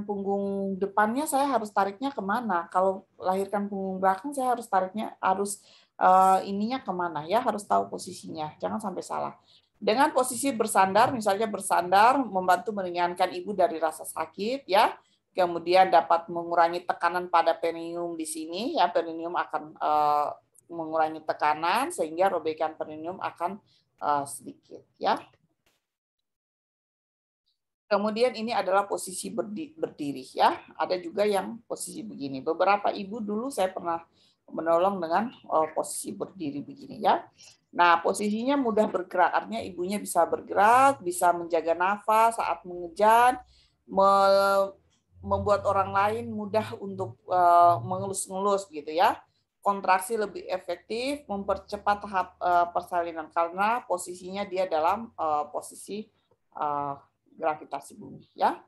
punggung depannya, saya harus tariknya kemana? Kalau lahirkan punggung belakang, saya harus ininya kemana, ya, harus tahu posisinya, jangan sampai salah. Dengan posisi bersandar, misalnya bersandar membantu meringankan ibu dari rasa sakit, ya, kemudian dapat mengurangi tekanan pada perineum di sini, ya, perineum akan mengurangi tekanan sehingga robekan perineum akan sedikit, ya. Kemudian ini adalah posisi berdiri, ya. Ada juga yang posisi begini. Beberapa ibu dulu saya pernah menolong dengan posisi berdiri begini, ya. Nah, posisinya mudah bergerak, artinya ibunya bisa bergerak, bisa menjaga nafas saat mengejan, membuat orang lain mudah untuk mengelus-ngelus gitu, ya. Kontraksi lebih efektif, mempercepat tahap persalinan karena posisinya dia dalam posisi gravitasi bumi, ya.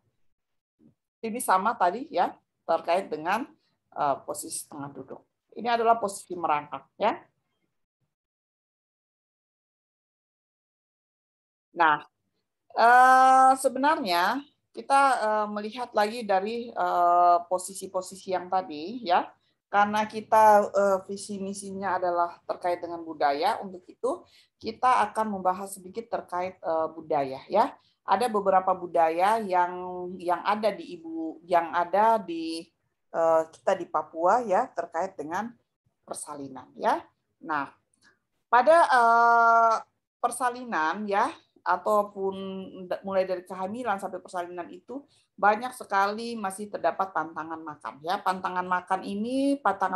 Ini sama tadi, ya, terkait dengan posisi tengah duduk. Ini adalah posisi merangkak, ya. Nah, sebenarnya kita melihat lagi dari posisi-posisi yang tadi, ya, karena kita visi misinya adalah terkait dengan budaya. Untuk itu kita akan membahas sedikit terkait budaya, ya. Ada beberapa budaya yang ada di kita di Papua, ya, terkait dengan persalinan, ya. Nah, pada persalinan, ya, ataupun mulai dari kehamilan sampai persalinan itu banyak sekali masih terdapat pantangan makan, ya. Pantangan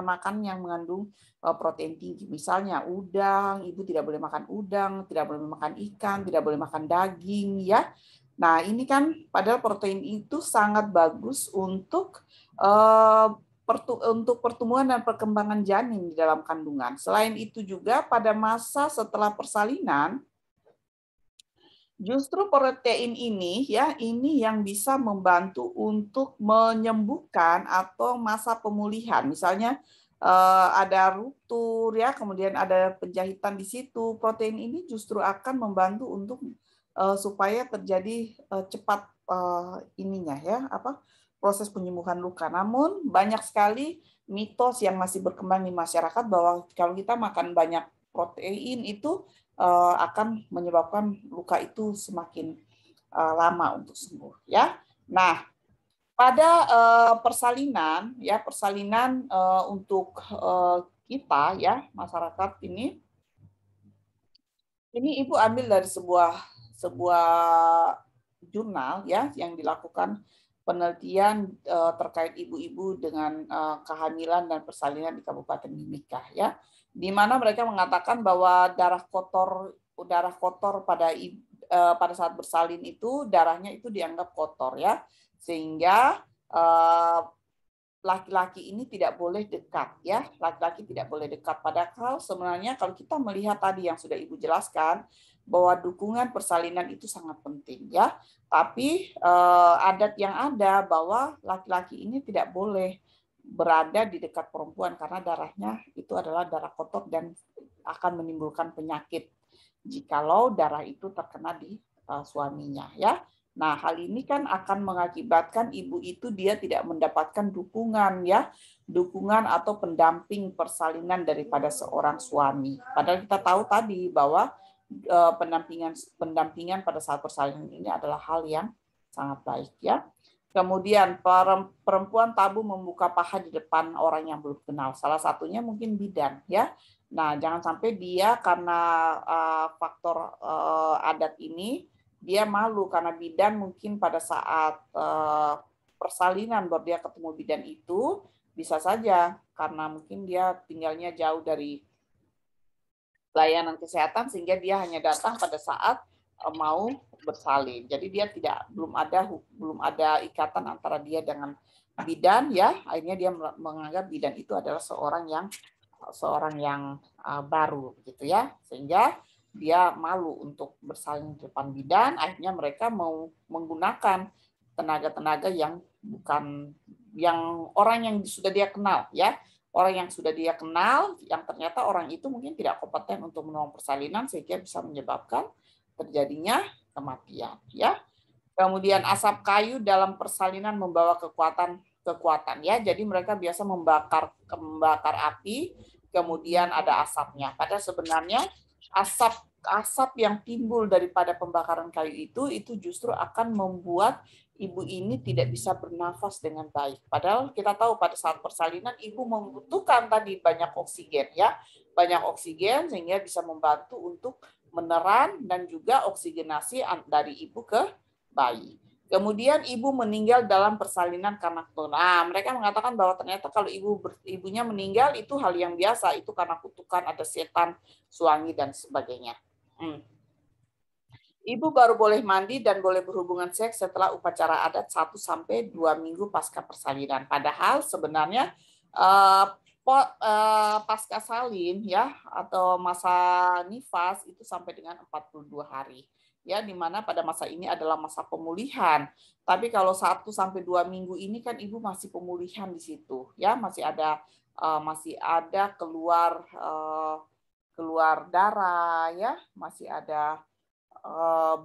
makan yang mengandung protein tinggi. Misalnya udang, ibu tidak boleh makan udang, tidak boleh makan ikan, tidak boleh makan daging, ya. Nah, ini kan padahal protein itu sangat bagus untuk untuk pertumbuhan dan perkembangan janin di dalam kandungan. Selain itu juga pada masa setelah persalinan, justru protein ini ya, ini yang bisa membantu untuk menyembuhkan atau masa pemulihan. Misalnya ada ruptur ya, kemudian ada penjahitan di situ. Protein ini justru akan membantu untuk supaya terjadi cepat ininya ya, proses penyembuhan luka. Namun banyak sekali mitos yang masih berkembang di masyarakat bahwa kalau kita makan banyak protein itu akan menyebabkan luka itu semakin lama untuk sembuh ya. Nah, pada persalinan ya, persalinan untuk kita ya, masyarakat ini Ibu ambil dari sebuah jurnal ya yang dilakukan penelitian terkait ibu-ibu dengan kehamilan dan persalinan di Kabupaten Mimika ya, di mana mereka mengatakan bahwa darah kotor pada saat bersalin itu darahnya itu dianggap kotor ya, sehingga laki-laki ini tidak boleh dekat ya, laki-laki tidak boleh dekat. Padahal sebenarnya kalau kita melihat tadi yang sudah Ibu jelaskan bahwa dukungan persalinan itu sangat penting ya. Tapi adat yang ada bahwa laki-laki ini tidak boleh berada di dekat perempuan karena darahnya itu adalah darah kotor dan akan menimbulkan penyakit jikalau darah itu terkena di suaminya ya. Nah, hal ini kan akan mengakibatkan ibu itu dia tidak mendapatkan dukungan ya, dukungan atau pendamping persalinan daripada seorang suami. Padahal kita tahu tadi bahwa pendampingan pada saat persalinan ini adalah hal yang sangat baik ya. Kemudian perempuan tabu membuka paha di depan orang yang belum kenal. Salah satunya mungkin bidan ya. Nah, jangan sampai dia karena faktor adat ini dia malu karena bidan mungkin pada saat persalinan baru dia ketemu bidan itu bisa saja karena mungkin dia tinggalnya jauh dari layanan kesehatan sehingga dia hanya datang pada saat mau bersalin. Jadi dia belum ada ikatan antara dia dengan bidan ya. Akhirnya dia menganggap bidan itu adalah seorang yang baru gitu ya. Sehingga dia malu untuk bersalin di depan bidan, akhirnya mereka mau menggunakan tenaga-tenaga yang bukan yang orang yang sudah dia kenal ya. Orang yang sudah dia kenal, yang ternyata orang itu mungkin tidak kompeten untuk menolong persalinan sehingga bisa menyebabkan terjadinya kematian ya. Kemudian asap kayu dalam persalinan membawa kekuatan ya. Jadi mereka biasa membakar api, kemudian ada asapnya. Padahal sebenarnya asap yang timbul daripada pembakaran kayu itu justru akan membuat ibu ini tidak bisa bernafas dengan baik. Padahal kita tahu pada saat persalinan ibu membutuhkan tadi banyak oksigen ya, banyak oksigen sehingga bisa membantu untuk meneran dan juga oksigenasi dari ibu ke bayi. Kemudian ibu meninggal dalam persalinan karena kutukan. Nah, mereka mengatakan bahwa ternyata kalau ibunya meninggal itu hal yang biasa, itu karena kutukan, ada setan, suami dan sebagainya. Ibu baru boleh mandi dan boleh berhubungan seks setelah upacara adat 1-2 minggu pasca persalinan. Padahal sebenarnya pasca salin ya atau masa nifas itu sampai dengan 42 hari. Ya, di mana pada masa ini adalah masa pemulihan. Tapi kalau 1-2 minggu ini kan ibu masih pemulihan di situ, ya masih ada keluar darah, ya masih ada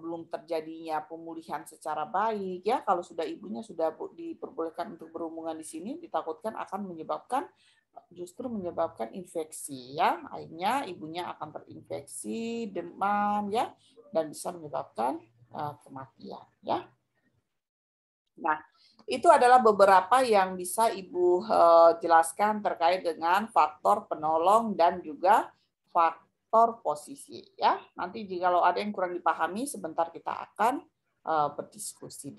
belum terjadinya pemulihan secara baik. Ya, kalau sudah ibunya sudah diperbolehkan untuk berhubungan di sini, ditakutkan akan justru menyebabkan infeksi, ya akhirnya ibunya akan terinfeksi, demam, ya dan bisa menyebabkan kematian ya. Nah, itu adalah beberapa yang bisa Ibu jelaskan terkait dengan faktor penolong dan juga faktor posisi ya. Nanti jika ada yang kurang dipahami sebentar kita akan berdiskusi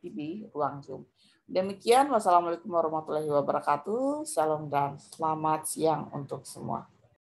di ruang Zoom. Demikian, wassalamualaikum warahmatullahi wabarakatuh. Salam dan selamat siang untuk semua.